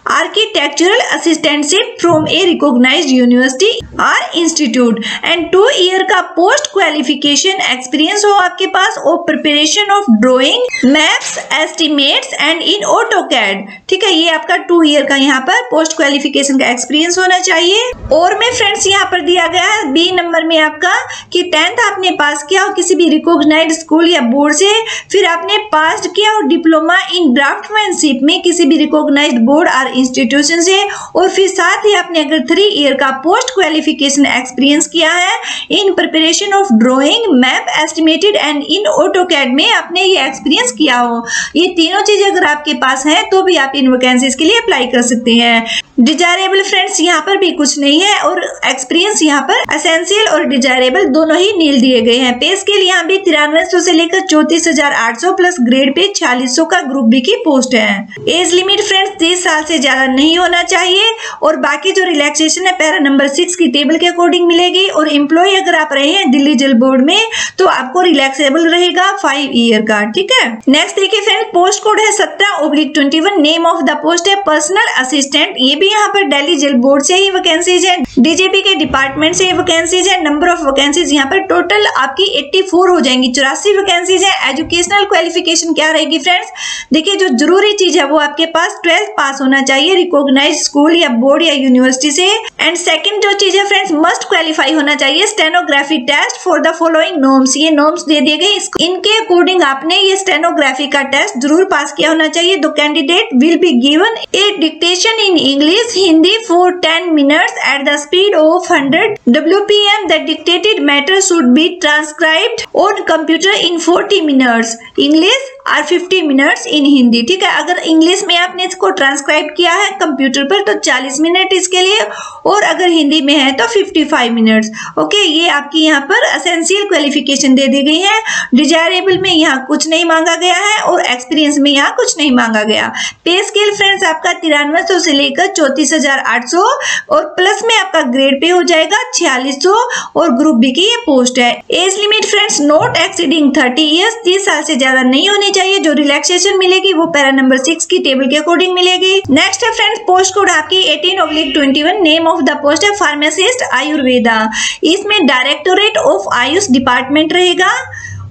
architectural assistantship from a recognised university और इंस्टीट्यूट एंड 2 ईयर का पोस्ट क्वालिफिकेशन एक्सपीरियंस हो आपके पास और preparation of drawing maps estimates and in AutoCAD. ठीक है, ये आपका 2 ईयर का यहाँ पर पोस्ट क्वालिफिकेशन का एक्सपीरियंस होना चाहिए। और में फ्रेंड्स यहाँ पर दिया गया है बी नंबर में आपका कि 10th आपने पास किया हो किसी भी रिकॉग्नाइज्ड स्कूल या बोर्ड से, फिर आपने पास किया हो डिप्लोमा इन ड्राफ्टमैनशिप में किसी भी रिकॉग्नाइज्ड बोर्ड और इंस्टीट्यूशन से, और फिर साथ ही आपने अगर 3 ईयर का पोस्ट क्वालिफिकेशन एक्सपीरियंस किया है in preparation of drawing map estimated and in AutoCAD में आपने ये एक्सपीरियंस किया हो। ये तीनों चीजें अगर आपके पास है तो भी आप इन वैकेंसीज के लिए अप्लाई कर सकते हैं। डिजायरेबल फ्रेंड्स यहाँ पर भी कुछ नहीं है और एक्सपीरियंस यहाँ पर एसेंशियल और डिजायरेबल दोनों ही नील दिए गए हैं। पे स्केल यहाँ भी 9300 से लेकर 34,800 प्लस ग्रेड पे 4600 का ग्रुप बी की पोस्ट है। एज लिमिट फ्रेंड्स 30 साल से ज्यादा नहीं होना चाहिए और बाकी जो रिलैक्सेशन है पैरा नंबर 6 की टेबल के अकॉर्डिंग मिलेगी। और एम्प्लॉय अगर आप रहे हैं दिल्ली जल बोर्ड में तो आपको रिलैक्सेबल रहेगा 5 ईयर का। ठीक है, नेक्स्ट देखिए फ्रेंड, पोस्ट कोड है 17/21। नेम ऑफ द पोस्ट है पर्सनल असिस्टेंट। ये भी यहाँ पर दिल्ली जल बोर्ड से ही वैकेंसीज है, डीजीपी के डिपार्टमेंट से वैकेंसीज है। नंबर ऑफ वैकेंसीज यहाँ पर टोटल आपकी 84 हो जाएंगी, 84 वैकेंसीज है। एजुकेशनल क्वालिफिकेशन क्या रहेगी फ्रेंड्स, देखिए जो जरूरी चीज है वो आपके पास 12th पास होना चाहिए रिकॉग्नाइज्ड स्कूल या बोर्ड या यूनिवर्सिटी से। एंड सेकंड जो चीज है फ्रेंड्स, मस्ट क्वालिफाई होना चाहिए stenography test for the following norms. ये नॉर्म्स दे दिए गए, इनके अकॉर्डिंग आपने ये स्टेनोग्राफी का टेस्ट जरूर पास किया होना चाहिए। The candidate will be given A dictation in English Hindi for 10 minutes at the speed of 100 WPM. The dictated matter should be transcribed on computer in 40 minutes English और 50 मिनट्स इन हिंदी। ठीक है, अगर English में आपने इसको ट्रांसक्राइब किया है computer पर तो 40 मिनट इसके लिए, और अगर हिंदी में है तो 55 मिनट्स। ओके, ये आपकी यहाँ पर एसेंशियल क्वालिफिकेशन दे दी गई है। डिजायरेबल में यहाँ कुछ नहीं मांगा गया है और एक्सपीरियंस में यहाँ कुछ नहीं मांगा गया। पे स्केल फ्रेंड्स आपका 9300 से लेकर 34,800 और प्लस में आपका ग्रेड पे हो जाएगा 4600 और ग्रुप बी की ये पोस्ट है। Age limit friends not exceeding 30 years, 30 साल से ज्यादा नहीं होनी चाहिए। जो रिलैक्सेशन मिलेगी वो पैरा नंबर 6 की टेबल के अकॉर्डिंग मिलेगी। नेक्स्ट है फ्रेंड्स, पोस्ट कोड आपकी 18/21। नेम ऑफ द पोस्ट है फार्मासिस्ट आयुर्वेदा। इसमें डायरेक्टोरेट ऑफ आयुष डिपार्टमेंट रहेगा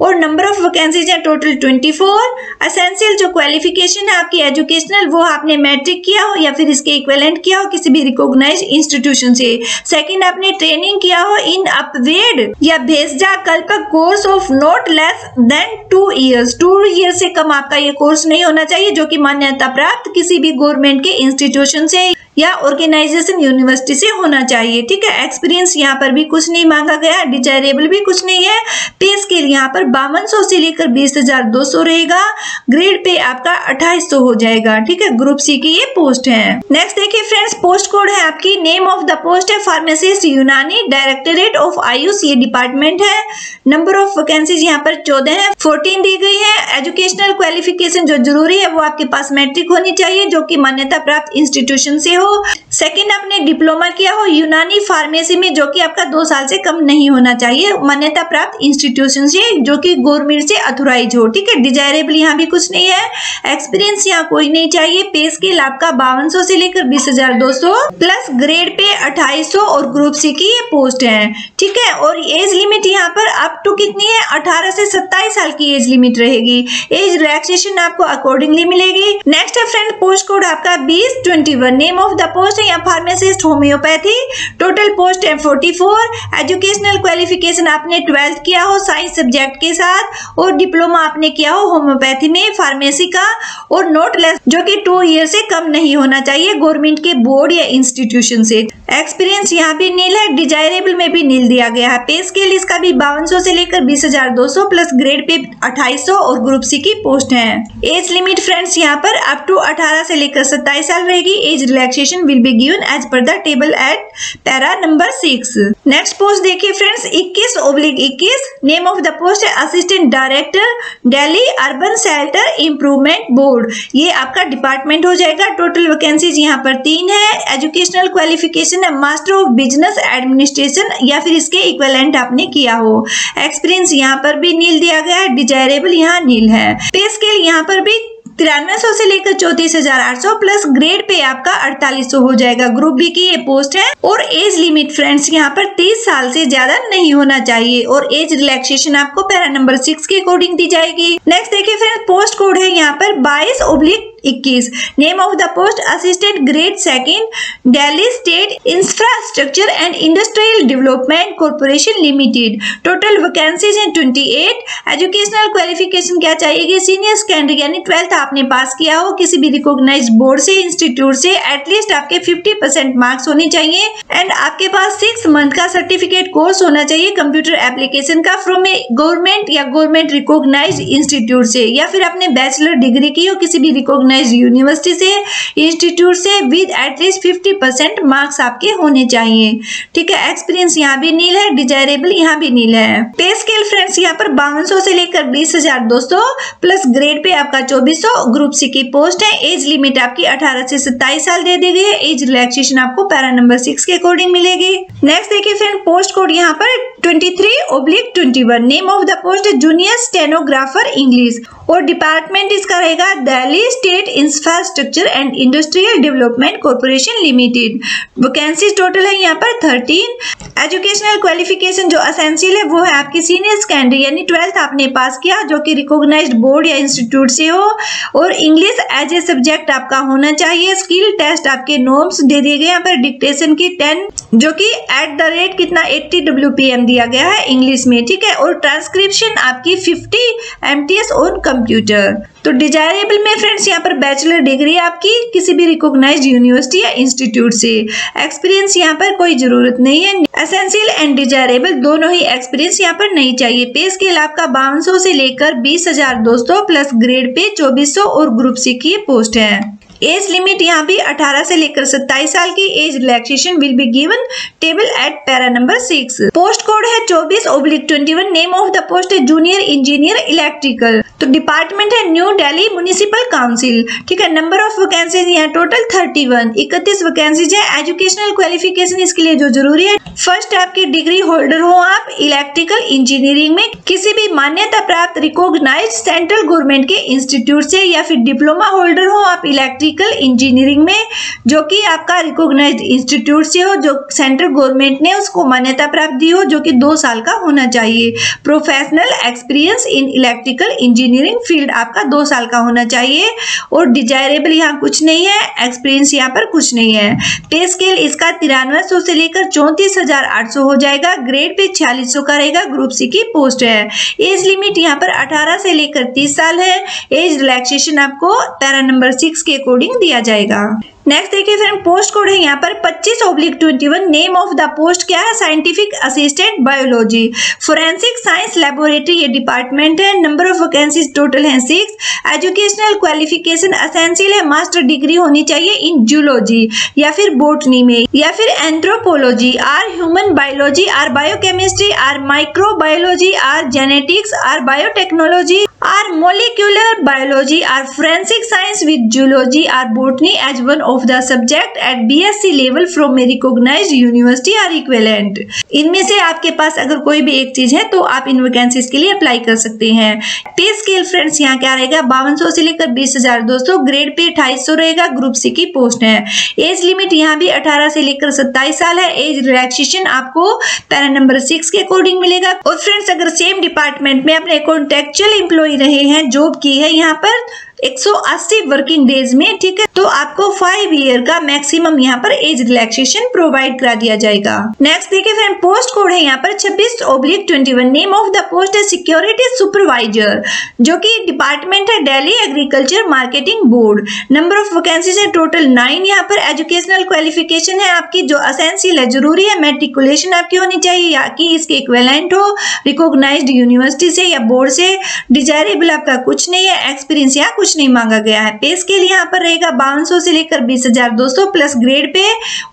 और नंबर ऑफ वैकेंसीज है टोटल 24। एसेंशियल जो क्वालिफिकेशन है आपकी एजुकेशनल वो आपने मैट्रिक किया हो या फिर इसके इक्विवेलेंट किया हो किसी भी रिकॉग्नाइज्ड इंस्टीट्यूशन से। सेकंड आपने ट्रेनिंग किया हो इन अपवेड या भेषजा कल्पक course of not less than 2 years. 2 year से कम आपका ये कोर्स नहीं होना चाहिए जो कि मान्यता प्राप्त किसी भी गवर्नमेंट के इंस्टीट्यूशन से या ऑर्गेनाइजेशन यूनिवर्सिटी से होना चाहिए। ठीक है, एक्सपीरियंस यहाँ पर भी कुछ नहीं मांगा गया, डिजायरेबल भी कुछ नहीं है। पे स्केल यहाँ पर 5200 से लेकर 20,200 रहेगा, ग्रेड पे आपका 2800 हो जाएगा। ठीक है, ग्रुप सी की ये पोस्ट है। नेक्स्ट देखिए फ्रेंड्स, पोस्ट कोड है आपकी, नेम ऑफ द पोस्ट है फार्मासिस्ट यूनानी, डायरेक्टोरेट ऑफ आयुष ये डिपार्टमेंट है। नंबर ऑफ वैकेंसीज यहाँ पर 14 है, 14 दी गई है। एजुकेशनल क्वालिफिकेशन जो जरूरी है वो आपके पास मैट्रिक होनी चाहिए जो कि मान्यता प्राप्त इंस्टीट्यूशन से हो। सेकंड आपने डिप्लोमा किया हो यूनानी फार्मेसी में जो कि आपका 2 साल से कम नहीं होना चाहिए, मान्यता प्राप्त इंस्टीट्यूशन से जो कि गवर्नमेंट से अथोराइज हो। ठीक है, डिजायरेबल यहाँ भी कुछ नहीं है, एक्सपीरियंस यहाँ कोई नहीं चाहिए। पे स्केल आपका 5200 से लेकर 20,200 प्लस ग्रेड पे 2800 और ग्रुप सी की ये पोस्ट है। ठीक है, और एज लिमिट यहाँ पर अप टू कितनी है, 18 से 27 साल की एज लिमिट रहेगी। एज रिलैक्सेशन आपको अकॉर्डिंगली मिलेगी। नेक्स्ट है फ्रेंड, पोस्ट कोड आपका 20/21। नेम ऑफ द पोस्ट है यहाँ फार्मासिस्ट होम्योपैथी, टोटल पोस्ट है 44। एजुकेशनल क्वालिफिकेशन आपने 12th किया हो साइंस सब्जेक्ट के साथ और डिप्लोमा आपने किया हो होम्योपैथी में फार्मेसी का और नॉट लेस जो कि 2 ईयर से कम नहीं होना चाहिए गवर्नमेंट के बोर्ड या इंस्टीट्यूशन से। एक्सपीरियंस यहाँ भी नील है, डिजायरेबल में भी नील दिया गया है। पे स्केल इसका भी 5200 से लेकर 20,200 प्लस ग्रेड पे 2800 और ग्रुप सी की पोस्ट है। एज लिमिट फ्रेंड्स यहाँ पर अप टू 18 से लेकर 27 साल रहेगी। Age relaxation will be given as per the table at para number 6। Next post देखिए friends 21/21। Name of the post है assistant director Delhi urban shelter improvement board. ये आपका डिपार्टमेंट हो जाएगा। टोटल वैकेंसीज यहाँ पर 3 है। एजुकेशनल क्वालिफिकेशन है मास्टर ऑफ बिजनेस एडमिनिस्ट्रेशन या फिर इसके इक्विवेलेंट आपने किया हो। एक्सपीरियंस यहाँ पर भी नील दिया गया है, डिजायरेबल यहाँ नील है। पे स्केल यहाँ पर भी 9300 से लेकर 34,800 प्लस ग्रेड पे आपका 4800 हो जाएगा। ग्रुप बी की ये पोस्ट है। और एज लिमिट फ्रेंड्स यहाँ पर 30 साल से ज्यादा नहीं होना चाहिए और एज रिलैक्सेशन आपको पैरा नंबर 6 के अकॉर्डिंग दी जाएगी। नेक्स्ट देखिए फ्रेंड्स पोस्ट कोड है यहाँ पर 22/21। Name of the post assistant grade 2 Delhi state infrastructure and industrial development corporation limited. Total vacancies है 28। एजुकेशनल क्वालिफिकेशन क्या चाहिए? सीनियर सेकेंडरी यानी 12th आपने पास किया हो किसी भी रिकॉग्नाइज्ड बोर्ड से, इंस्टीट्यूट से। एटलीस्ट आपके 50% मार्क्स होने चाहिए एंड आपके पास 6 मंथ का सर्टिफिकेट कोर्स होना चाहिए कंप्यूटर एप्लीकेशन का फ्रॉम ए गवर्नमेंट या गवर्नमेंट रिकॉग्नाइज्ड इंस्टीट्यूट से, या फिर आपने बैचलर डिग्री की हो किसी भी रिकॉग्नाइज्ड यूनिवर्सिटी से, इंस्टीट्यूट से विद एटलीस्ट 50% मार्क्स आपके होने चाहिए। ठीक है। एक्सपीरियंस यहाँ भी नील है, डिजायरेबल यहाँ भी नील है। पे स्केल फ्रेंड्स यहाँ पर 5200 से लेकर 20,200 प्लस ग्रेड पे आपका 2400 ग्रुप सी की पोस्ट है। एज लिमिट आपकी 18 से 27 साल दे दी गई है। एज रिलैक्सेशन आपको पैरा नंबर 6 के अकॉर्डिंग मिलेगी। नेक्स्ट देखिए फ्रेंड पोस्ट कोड यहाँ पर 23/21। नेम ऑफ द पोस्ट है जूनियर स्टेनोग्राफर इंग्लिश और डिपार्टमेंट इसका रहेगा Delhi state infrastructure and industrial development corporation limited. Vacancies total है यहाँ पर 13। एजुकेशनल क्वालिफिकेशन जो एसेंशियल है वो है आपकी सीनियर सेकेंडरी यानी 12th आपने पास किया जो कि रिकॉग्नाइज्ड बोर्ड या इंस्टीट्यूट से हो, और इंग्लिश एज ए सब्जेक्ट आपका होना चाहिए। स्किल टेस्ट आपके नॉर्म्स दे दिए गए यहाँ पर डिक्टेशन की 10 जो कि @ कितना 80 WPM दिया गया है इंग्लिश में। ठीक है। और ट्रांसक्रिप्शन आपकी 50 MTS ऑन कंप्यूटर। तो डिजायरेबल में फ्रेंड्स यहाँ पर बैचलर डिग्री आपकी किसी भी रिकॉग्नाइज्ड यूनिवर्सिटी या इंस्टीट्यूट से। एक्सपीरियंस यहाँ पर कोई जरूरत नहीं है। एसेंशियल एंड डिजायरेबल दोनों ही एक्सपीरियंस यहाँ पर नहीं चाहिए। पे स्केल आपका 5200 से लेकर 20,200 प्लस ग्रेड पे 2400 और ग्रुप सी की पोस्ट है। एज लिमिट यहाँ भी 18 से लेकर 27 साल की। As relaxation will be given table at para number 6। Post code है 24/21। नेम ऑफ द पोस्ट है जूनियर इंजीनियर इलेक्ट्रिकल। तो डिपार्टमेंट है न्यू दिल्ली म्युनिसिपल काउंसिल। ठीक है। नंबर ऑफ वैकेंसीज यहाँ टोटल 31। 31 वैकेंसीज है। एजुकेशनल क्वालिफिकेशन इसके लिए जो जरूरी है फर्स्ट आपकी डिग्री होल्डर हो आप इलेक्ट्रिकल इंजीनियरिंग में किसी भी मान्यता प्राप्त रिकॉग्नाइज्ड सेंट्रल गवर्नमेंट के इंस्टीट्यूट से, या फिर डिप्लोमा होल्डर हो आप इलेक्ट्रिकल इंजीनियरिंग में जो कि आपका रिकॉग्नाइज्ड इंस्टीट्यूट से हो जो सेंट्रल गवर्नमेंट ने उसको मान्यता प्राप्त दी हो जो कि 2 साल का होना चाहिए। Professional experience in electrical engineering field आपका 2 साल का होना चाहिए। और डिजायरेबल यहाँ कुछ नहीं है, एक्सपीरियंस यहाँ पर कुछ नहीं है। पे स्केल इसका 9300 से लेकर 34,800 हो जाएगा। ग्रेड पे 4600 का रहेगा। ग्रुप सी की पोस्ट है। एज लिमिट यहाँ पर 18 से लेकर 30 साल है। एज रिलैक्सेशन आपको पैरा नंबर 6 के अकॉर्डिंग दिया जाएगा। नेक्स्ट देखिए फ्रेंड पोस्ट कोड है यहाँ पर 25/21। नेम ऑफ द पोस्ट क्या है? Scientific assistant biology forensic science laboratory ये डिपार्टमेंट है। नंबर ऑफ वैकेंसीज टोटल है 6। एजुकेशनल क्वालिफिकेशन एसेंशियल है मास्टर डिग्री होनी चाहिए इन जूलॉजी या फिर बोटनी में, या फिर anthropology or human biology or biochemistry or microbiology or genetics or biotechnology or molecular biology or forensic science with zoology or botany as one of the subject at BSc level from a recognised university or equivalent. इनमें से आपके पास अगर कोई भी एक चीज है तो आप इन वैकेंसीज के लिए अप्लाई कर सकते हैं। पे स्केल फ्रेंड्स यहाँ क्या रहेगा? 5200 से लेकर 20,200। ग्रेड पे 2800 रहेगा। ग्रुप सी की पोस्ट है। एज लिमिट यहाँ भी 18 से लेकर 27 साल है। एज रिलैक्सेशन आपको पैरा नंबर 6 के अकॉर्डिंग मिलेगा। और फ्रेंड्स अगर सेम डिपार्टमेंट में अपने कॉन्ट्रेक्चुअल एम्प्लॉय रहे हैं, जॉब की है यहाँ पर 180 वर्किंग डेज में, ठीक है। तो आपको 5 ईयर का मैक्सिमम यहाँ पर एज रिलैक्सेशन प्रोवाइड करा दिया जाएगा। नेक्स्ट देखिए फ्रेंड, पोस्ट कोड है यहाँ पर 26/21। नेम ऑफ द पोस्ट है सिक्योरिटी सुपरवाइजर, जो कि डिपार्टमेंट है Delhi agriculture marketing board. Number of vacancies है टोटल 9। यहाँ पर एजुकेशनल क्वालिफिकेशन है आपकी जो असेंशियल है, जरूरी है मैट्रिकुलेशन आपकी होनी चाहिए या कि इसके इक्विवेलेंट हो रिकॉग्नाइज्ड यूनिवर्सिटी से या बोर्ड से। डिजायरेबल आपका कुछ नहीं है, एक्सपीरियंस यहाँ कुछ नहीं मांगा गया है। पे स्केल यहाँ पर रहेगा 5200 से लेकर 20,200 प्लस ग्रेड पे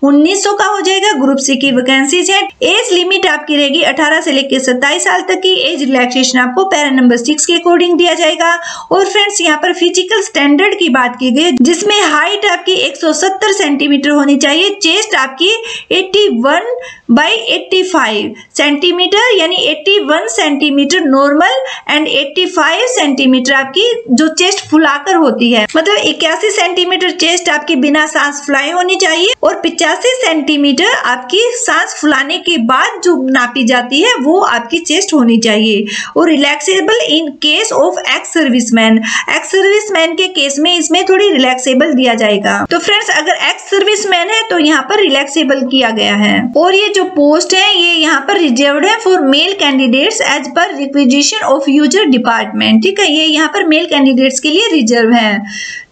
1900 का हो जाएगा। ग्रुप सी की वैकेंसीज है। एज लिमिट आपकी रहेगी 18 से लेकर 27 साल तक की। एज रिलैक्सेशन आपको पैरा नंबर 6 के अकॉर्डिंग दिया जाएगा। और फ्रेंड्स यहाँ पर फिजिकल स्टैंडर्ड की बात की गई, जिसमें हाइट आपकी 170 सेंटीमीटर होनी चाहिए, चेस्ट आपकी 81/85 सेंटीमीटर यानी 81 सेंटीमीटर नॉर्मल एंड 85 सेंटीमीटर आपकी जो चेस्ट फुलाकर होती है, मतलब 81 सेंटीमीटर चेस्ट आपकी बिना सांस फुलाए होनी चाहिए और 85 सेंटीमीटर आपकी सांस फुलाने के बाद जो नापी जाती है वो आपकी चेस्ट होनी चाहिए। और relaxable in case of ex serviceman, ex serviceman के केस में इसमें थोड़ी रिलैक्सेबल दिया जाएगा। तो फ्रेंड्स अगर एक्स सर्विसमैन है तो यहाँ पर रिलैक्सेबल किया गया है। और ये जो पोस्ट है ये यहाँ पर रिजर्व्ड है for male candidates as per requisition of user department, ठीक है। ये यहाँ पर मेल कैंडिडेट्स के लिए रिजर्व है।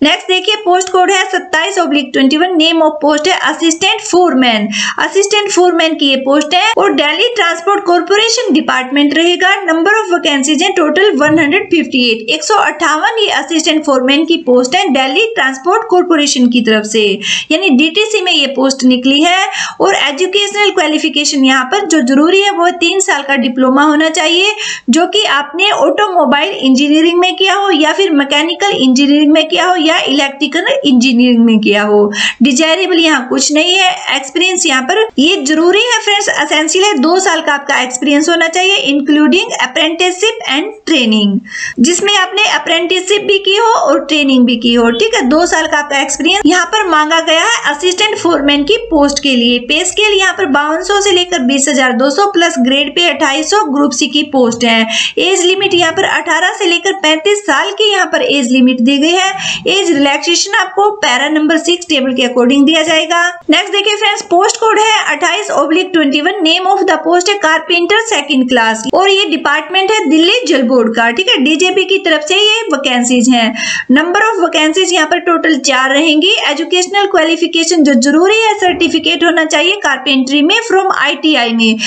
नेक्स्ट देखिए पोस्ट कोड है 27/21। नेम ऑफ पोस्ट है असिस्टेंट फोरमैन, असिस्टेंट फोरमैन की ये पोस्ट है और दिल्ली ट्रांसपोर्ट कॉर्पोरेशन डिपार्टमेंट रहेगा। नंबर ऑफ वैकेंसीज है टोटल 158, 158 ये असिस्टेंट फोरमैन की पोस्ट है दिल्ली ट्रांसपोर्ट कॉर्पोरेशन की तरफ से, यानी डीटीसी में ये पोस्ट निकली है। और एजुकेशनल क्वालिफिकेशन यहाँ पर जो जरूरी है वो 3 साल का डिप्लोमा होना चाहिए, जो कि आपने ऑटोमोबाइल इंजीनियरिंग में किया हो या फिर मैकेनिकल इंजीनियरिंग में किया हो या इलेक्ट्रिकल इंजीनियरिंग में किया हो। डिजायरेबल यहाँ कुछ नहीं है, एक्सपीरियंस यहाँ पर ये जरूरी है फ्रेंड्स, एसेंशियल है। 2 साल का आपका एक्सपीरियंस होना चाहिए इंक्लूडिंग अप्रेंटिसशिप एंड ट्रेनिंग, जिसमें आपने अप्रेंटिसशिप भी की हो और ट्रेनिंग भी की हो, ठीक है। 2 साल का आपका एक्सपीरियंस यहाँ पर मांगा गया है असिस्टेंट फोरमैन की पोस्ट के लिए। पे स्केल यहाँ पर 5200 से लेकर 20,200 plus grade pay 2800 group C की पोस्ट है। एज लिमिट यहाँ पर 18 से लेकर 35 साल की यहाँ पर एज लिमिट दी गई है। एज रिलैक्सेशन आपको पैरा नंबर 6 टेबल के अकॉर्डिंग दिया जाएगा। नेक्स्ट देखिए फ्रेंड्स पोस्ट कोड है 28/21। नेम ऑफ द पोस्ट है कारपेंटर 2nd क्लास और ये डिपार्टमेंट है दिल्ली जल बोर्ड का, ठीक है। डीजेपी की तरफ से ये वैकेंसीज हैं। नंबर ऑफ वैकेंसीज यहाँ पर टोटल 4 रहेंगी। एजुकेशनल क्वालिफिकेशन जो जरूरी है सर्टिफिकेट होना चाहिए कारपेंट्री में फ्रॉम ITI में,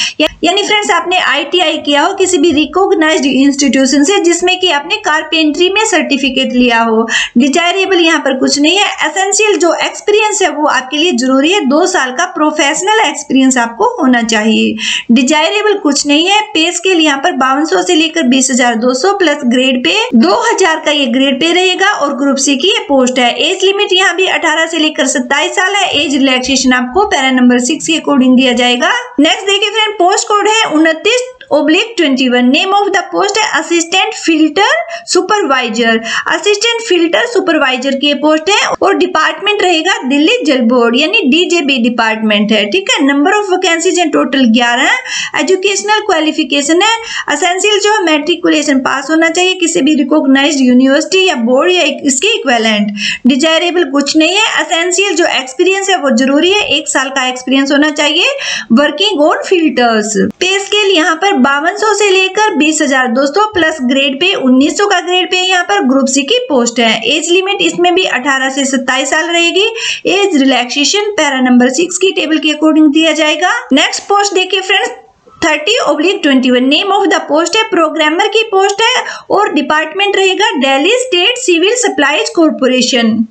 यानी फ्रेंड्स आपने ITI किया हो किसी भी रिकॉग्नाइज्ड इंस्टीट्यूशन से जिसमें कि आपने कारपेंट्री में सर्टिफिकेट लिया हो। डिजायरेबल यहाँ पर कुछ नहीं है, एसेंशियल जो एक्सपीरियंस है वो आपके लिए जरूरी है। 2 साल का प्रोफेशनल एक्सपीरियंस आपको होना चाहिए। डिजायरेबल कुछ नहीं है। पे स्केल यहाँ पर 5200 से लेकर 20,200 प्लस ग्रेड पे 2000 का ये ग्रेड पे रहेगा और ग्रुप सी की ये पोस्ट है। एज लिमिट यहाँ भी 18 से लेकर 27 साल है। एज रिलैक्सेशन आपको पैरा नंबर 6 के अकॉर्डिंग दिया जाएगा। नेक्स्ट देखिए फ्रेंड पोस्ट कोड है 29/21। नेम ऑफ द पोस्ट है assistant filter supervisor, assistant filter supervisor की पोस्ट है और डिपार्टमेंट रहेगा दिल्ली जल बोर्ड यानी DJB डिपार्टमेंट है, ठीक है। नंबर ऑफ वैकेंसीज है टोटल 11। एजुकेशनल क्वालिफिकेशन है एसेंशियल जो मैट्रिकुलेशन पास होना चाहिए किसी भी रिकॉग्नाइज्ड यूनिवर्सिटी या बोर्ड या इसके इक्विवेलेंट। डिजायरेबल कुछ नहीं है। एसेंशियल जो एक्सपीरियंस है वो जरूरी है, 1 साल का एक्सपीरियंस होना चाहिए वर्किंग ऑन फिल्टर्स। पे स्केल यहाँ पर 5200 से लेकर 20,200 प्लस ग्रेड पे 1900 का ग्रेड पे यहाँ पर ग्रुप सी की पोस्ट है। एज लिमिट इसमें भी 18 से 27 साल रहेगी। एज रिलैक्सेशन पैरा नंबर 6 की टेबल के अकॉर्डिंग दिया जाएगा। नेक्स्ट पोस्ट देखिए friends 30/21। Name of the post है प्रोग्रामर की पोस्ट है और डिपार्टमेंट रहेगा Delhi state civil supplies corporation.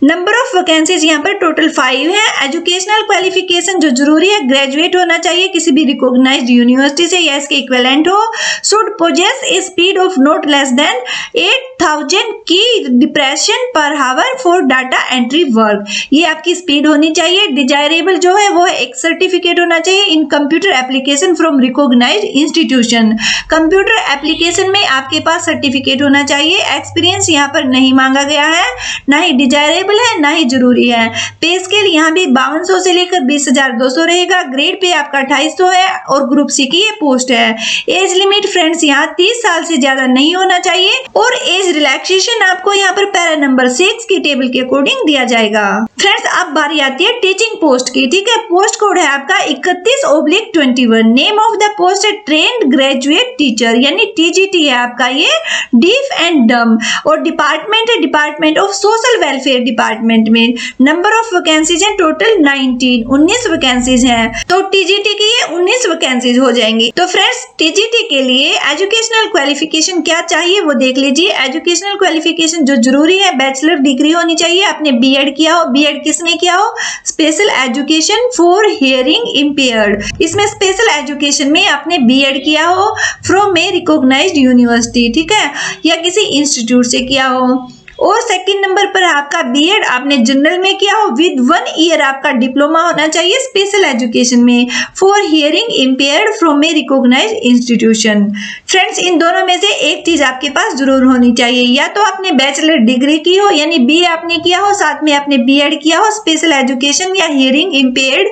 Number of vacancies यहाँ पर टोटल 5 है। एजुकेशनल क्वालिफिकेशन जो जरूरी है ग्रेजुएट होना चाहिए किसी भी रिकॉग्नाइज्ड यूनिवर्सिटी से या इसके इक्विवेलेंट हो। Should poses A speed of not less than 8000 की डिप्रेशन पर हावर फॉर डाटा एंट्री वर्क, ये आपकी स्पीड होनी चाहिए। डिजायरेबल जो है वो एक सर्टिफिकेट होना चाहिए in computer application from recognised institution, computer application में आपके पास सर्टिफिकेट होना चाहिए। एक्सपीरियंस यहाँ पर नहीं मांगा गया है, ना ही डिजायर डिजायरेबल है ना ही जरूरी है। पे स्केल यहाँ भी 5200 से लेकर 20,200 रहेगा। ग्रेड पे आपका 2800 है और ग्रुप सी की ये पोस्ट है। एज लिमिट फ्रेंड्स यहाँ 30 साल से ज्यादा नहीं होना चाहिए और एज रिलैक्सेशन आपको यहाँ पर पैरा नंबर 6 की टेबल के अकॉर्डिंग दिया जाएगा। फ्रेंड्स अब बारी आती है टीचिंग पोस्ट की। ठीक है, पोस्ट कोड है आपका 31/21। नेम ऑफ द पोस्ट है ट्रेंड ग्रेजुएट टीचर यानी टीजीटी है आपका ये, डीफ एंड डम। और डिपार्टमेंट है department of social welfare department में। नंबर ऑफ वैकेंसीज है टोटल 19 वैकेंसीज हैं, तो टीजीटी की ये 19 वैकेंसीज हो जाएंगी। तो फ्रेंड्स टीजीटी के लिए एजुकेशनल क्वालिफिकेशन क्या चाहिए वो देख लीजिए। एजुकेशनल क्वालिफिकेशन जो जरूरी है, बैचलर डिग्री होनी चाहिए, आपने बीएड किया हो। बीएड किसने किया हो? Special education for hearing impaired, इसमें स्पेशल एजुकेशन में आपने बीएड किया हो फ्रॉम ए रिकॉग्नाइज्ड यूनिवर्सिटी, ठीक है, या किसी इंस्टीट्यूट से किया हो। और सेकंड नंबर पर आपका बीएड आपने जनरल में किया हो विद 1 ईयर आपका डिप्लोमा होना चाहिए स्पेशल एजुकेशन में for hearing impaired from a recognised institution. Friends इन दोनों में से एक चीज आपके पास जरूर होनी चाहिए, या तो आपने बैचलर डिग्री की हो यानी बीए आपने किया हो, साथ में आपने बीएड किया हो स्पेशल एजुकेशन या हियरिंग इम्पेयर्ड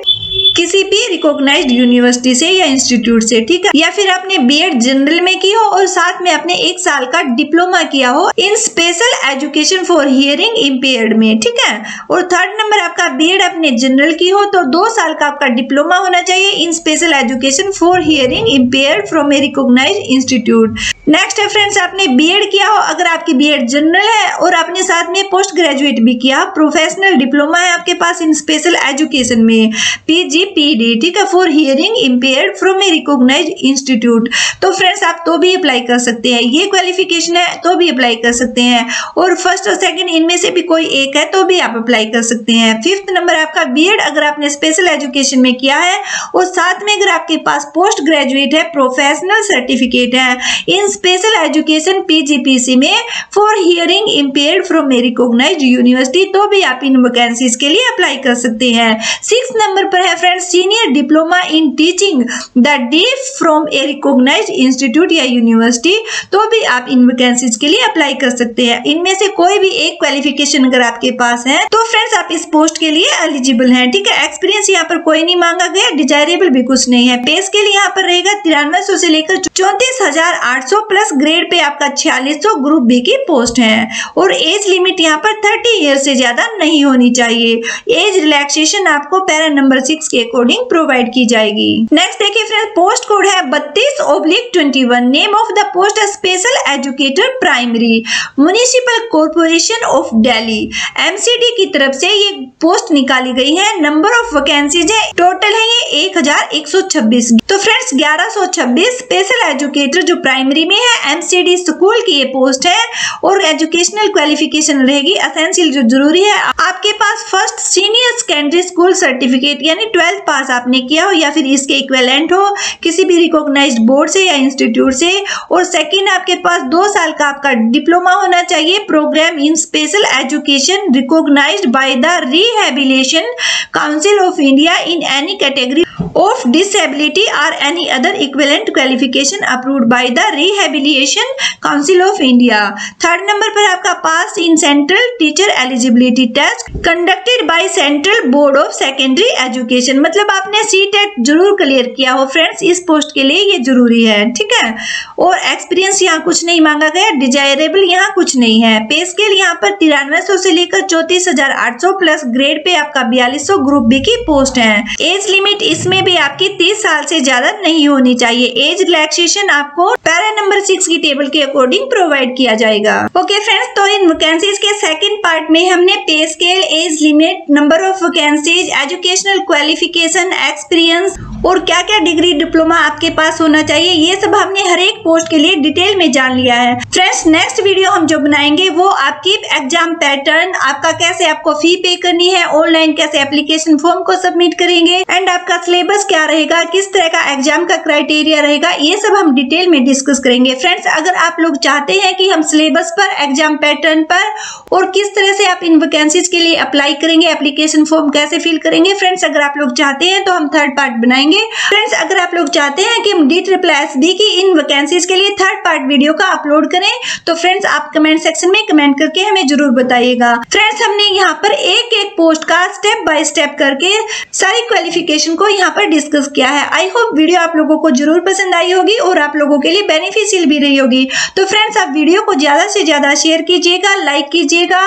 किसी भी रिकॉग्नाइज्ड यूनिवर्सिटी से या इंस्टीट्यूट से, ठीक है, या फिर आपने बीएड जनरल में की हो और साथ में आपने 1 साल का डिप्लोमा किया हो in special education for hearing impaired में, ठीक है। और थर्ड नंबर आपका बीएड आपने जनरल की हो तो 2 साल का आपका डिप्लोमा होना चाहिए in special education for hearing impaired from a recognised institute. Next है फ्रेंड्स आपने बीएड किया हो, अगर आपकी बीएड जनरल है और आपने साथ में पोस्ट ग्रेजुएट भी किया, प्रोफेशनल डिप्लोमा है आपके पास इन स्पेशल एजुकेशन में पीजीपीडी, ठीक है, for hearing impaired from a recognised institute, तो फ्रेंड्स आप तो भी अप्लाई कर सकते हैं। ये क्वालिफिकेशन है तो भी अप्लाई कर सकते हैं, और फर्स्ट और सेकंड इनमें से भी कोई एक है तो भी आप अप्लाई कर सकते हैं। फिफ्थ नंबर आपका बीएड अगर आपने स्पेशल एजुकेशन में किया है और साथ में अगर आपके पास पोस्ट ग्रेजुएट है, प्रोफेशनल सर्टिफिकेट है इन स्पेशल एजुकेशन पीजीपीसी में for hearing impaired from a recognised university, तो भी आप इन वैकेंसीज के लिए अप्लाई कर सकते हैं। 6 नंबर पर है friends senior diploma in teaching the deaf from a recognised institute या यूनिवर्सिटी, तो भी आप इन वैकेंसीज के लिए अप्लाई कर सकते हैं। इनमें से कोई भी एक क्वालिफिकेशन अगर आपके पास है तो फ्रेंड्स आप इस पोस्ट के लिए एलिजिबल हैं, ठीक है। एक्सपीरियंस यहाँ पर कोई नहीं मांगा गया, डिजायरेबल भी कुछ नहीं है। पे स्केल यहाँ पर रहेगा 9300 से लेकर 34,800 प्लस ग्रेड पे आपका 4600 ग्रुप बी की पोस्ट है। और एज लिमिट यहाँ पर 30 ईयर से ज्यादा नहीं होनी चाहिए। एज रिलैक्सेशन आपको पैरा नंबर 6 के अकॉर्डिंग प्रोवाइड की जाएगी। नेक्स्ट देखिए फ्रेंड्स पोस्ट कोड है 32/21। Name of the post special educator primary municipal corporation of Delhi, MCD की तरफ से ये पोस्ट निकाली गई है। नंबर ऑफ वैकेंसीज है टोटल है ये 1126। तो फ्रेंड्स 1126 स्पेशल एजुकेटर जो प्राइमरी में है एमसीडी स्कूल की ये पोस्ट है। और एजुकेशनल क्वालिफिकेशन रहेगी एसेंशियल जो जरूरी है, आपके पास first senior secondary school certificate यानी 12th पास आपने किया हो या फिर इसके इक्विवेलेंट हो किसी भी रिकॉग्नाइज्ड बोर्ड से या इंस्टीट्यूट से। और सेकंड आपके पास 2 साल का आपका डिप्लोमा होना चाहिए programme in special education recognised by the rehabilitation council of India in any category of disability और any other equivalent qualification approved by the rehabilitation council of India. Third number पर आपका pass in central teacher eligibility test conducted by central board of secondary education, मतलब आपने CTET जरूर clear किया हो friends, इस post के लिए ये जरूरी है, ठीक है। और एक्सपीरियंस यहाँ कुछ नहीं मांगा गया, डिजायरेबल यहाँ कुछ नहीं है। पे स्केल यहाँ पर 9300 से लेकर 34,800 प्लस ग्रेड पे आपका 4200 ग्रुप बी की पोस्ट है। एज लिमिट इसमें भी आपकी 30 साल से ज्यादा नहीं होनी चाहिए। एज रिलैक्सेशन आपको पैरा नंबर 6 की टेबल के अकॉर्डिंग प्रोवाइड किया जाएगा। ओके फ्रेंड्स, तो इन वैकेंसीज के सेकंड पार्ट में हमने पे scale, age limit, number of vacancies, educational qualification, experience और क्या क्या डिग्री डिप्लोमा आपके पास होना चाहिए, ये सब हमने हर एक पोस्ट के लिए डिटेल में जान लिया है। फ्रेंड्स नेक्स्ट वीडियो हम जो बनाएंगे वो आपकी एग्जाम पैटर्न, आपका कैसे आपको फी पे करनी है, ऑनलाइन कैसे एप्लीकेशन फॉर्म को सबमिट करेंगे एंड आपका सिलेबस क्या रहेगा, किस तरह का एग्जाम का क्राइटेरिया रहेगा, ये सब हम डिटेल में डिस्कस करेंगे। फ्रेंड्स अगर आप लोग चाहते हैं कि हम सिलेबस पर, एग्जाम पैटर्न पर और किस तरह से आप इन वैकेंसीज के लिए अप्लाई करेंगे, एप्लीकेशन फॉर्म कैसे फिल करेंगे, फ्रेंड्स अगर आप लोग चाहते हैं तो हम थर्ड पार्ट बनाएंगे। फ्रेंड्स अगर आप लोग चाहते हैं कि हम DSSB की इन वैकेंसीज के लिए थर्ड पार्ट वीडियो का अपलोड करें तो फ्रेंड्स आप कमेंट सेक्शन में कमेंट करके हमें जरूर बताइएगा। फ्रेंड्स हमने यहाँ पर एक एक पोस्ट का स्टेप बाय स्टेप करके सारी क्वालिफिकेशन को यहाँ पर डिस्कस किया है। आई होप वीडियो आप लोगों को जरूर पसंद आई होगी और आप लोगों के लिए बेनिफिशियल भी रही होगी। तो फ्रेंड्स आप वीडियो को ज्यादा से ज्यादा शेयर कीजिएगा, लाइक कीजिएगा।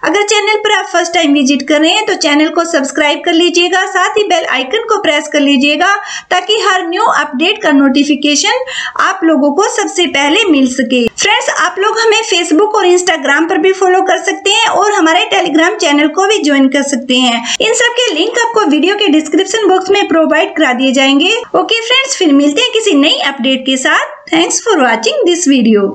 अगर चैनल पर आप फर्स्ट टाइम विजिट कर रहे हैं तो चैनल को सब्सक्राइब कर लीजिएगा, साथ ही बेल आइकन को प्रेस कर लीजिएगा ताकि हर न्यू अपडेट का नोटिफिकेशन आप लोगों को सबसे पहले मिल सके। फ्रेंड्स आप लोग हमें फेसबुक और इंस्टाग्राम पर भी फॉलो कर सकते हैं और हमारे टेलीग्राम चैनल को भी ज्वाइन कर सकते हैं। इन सब के लिंक आपको वीडियो के डिस्क्रिप्शन बॉक्स में प्रोवाइड करा दिए जाएंगे। ओके फ्रेंड्स, फिर मिलते हैं किसी नई अपडेट के साथ। Thanks for watching this video.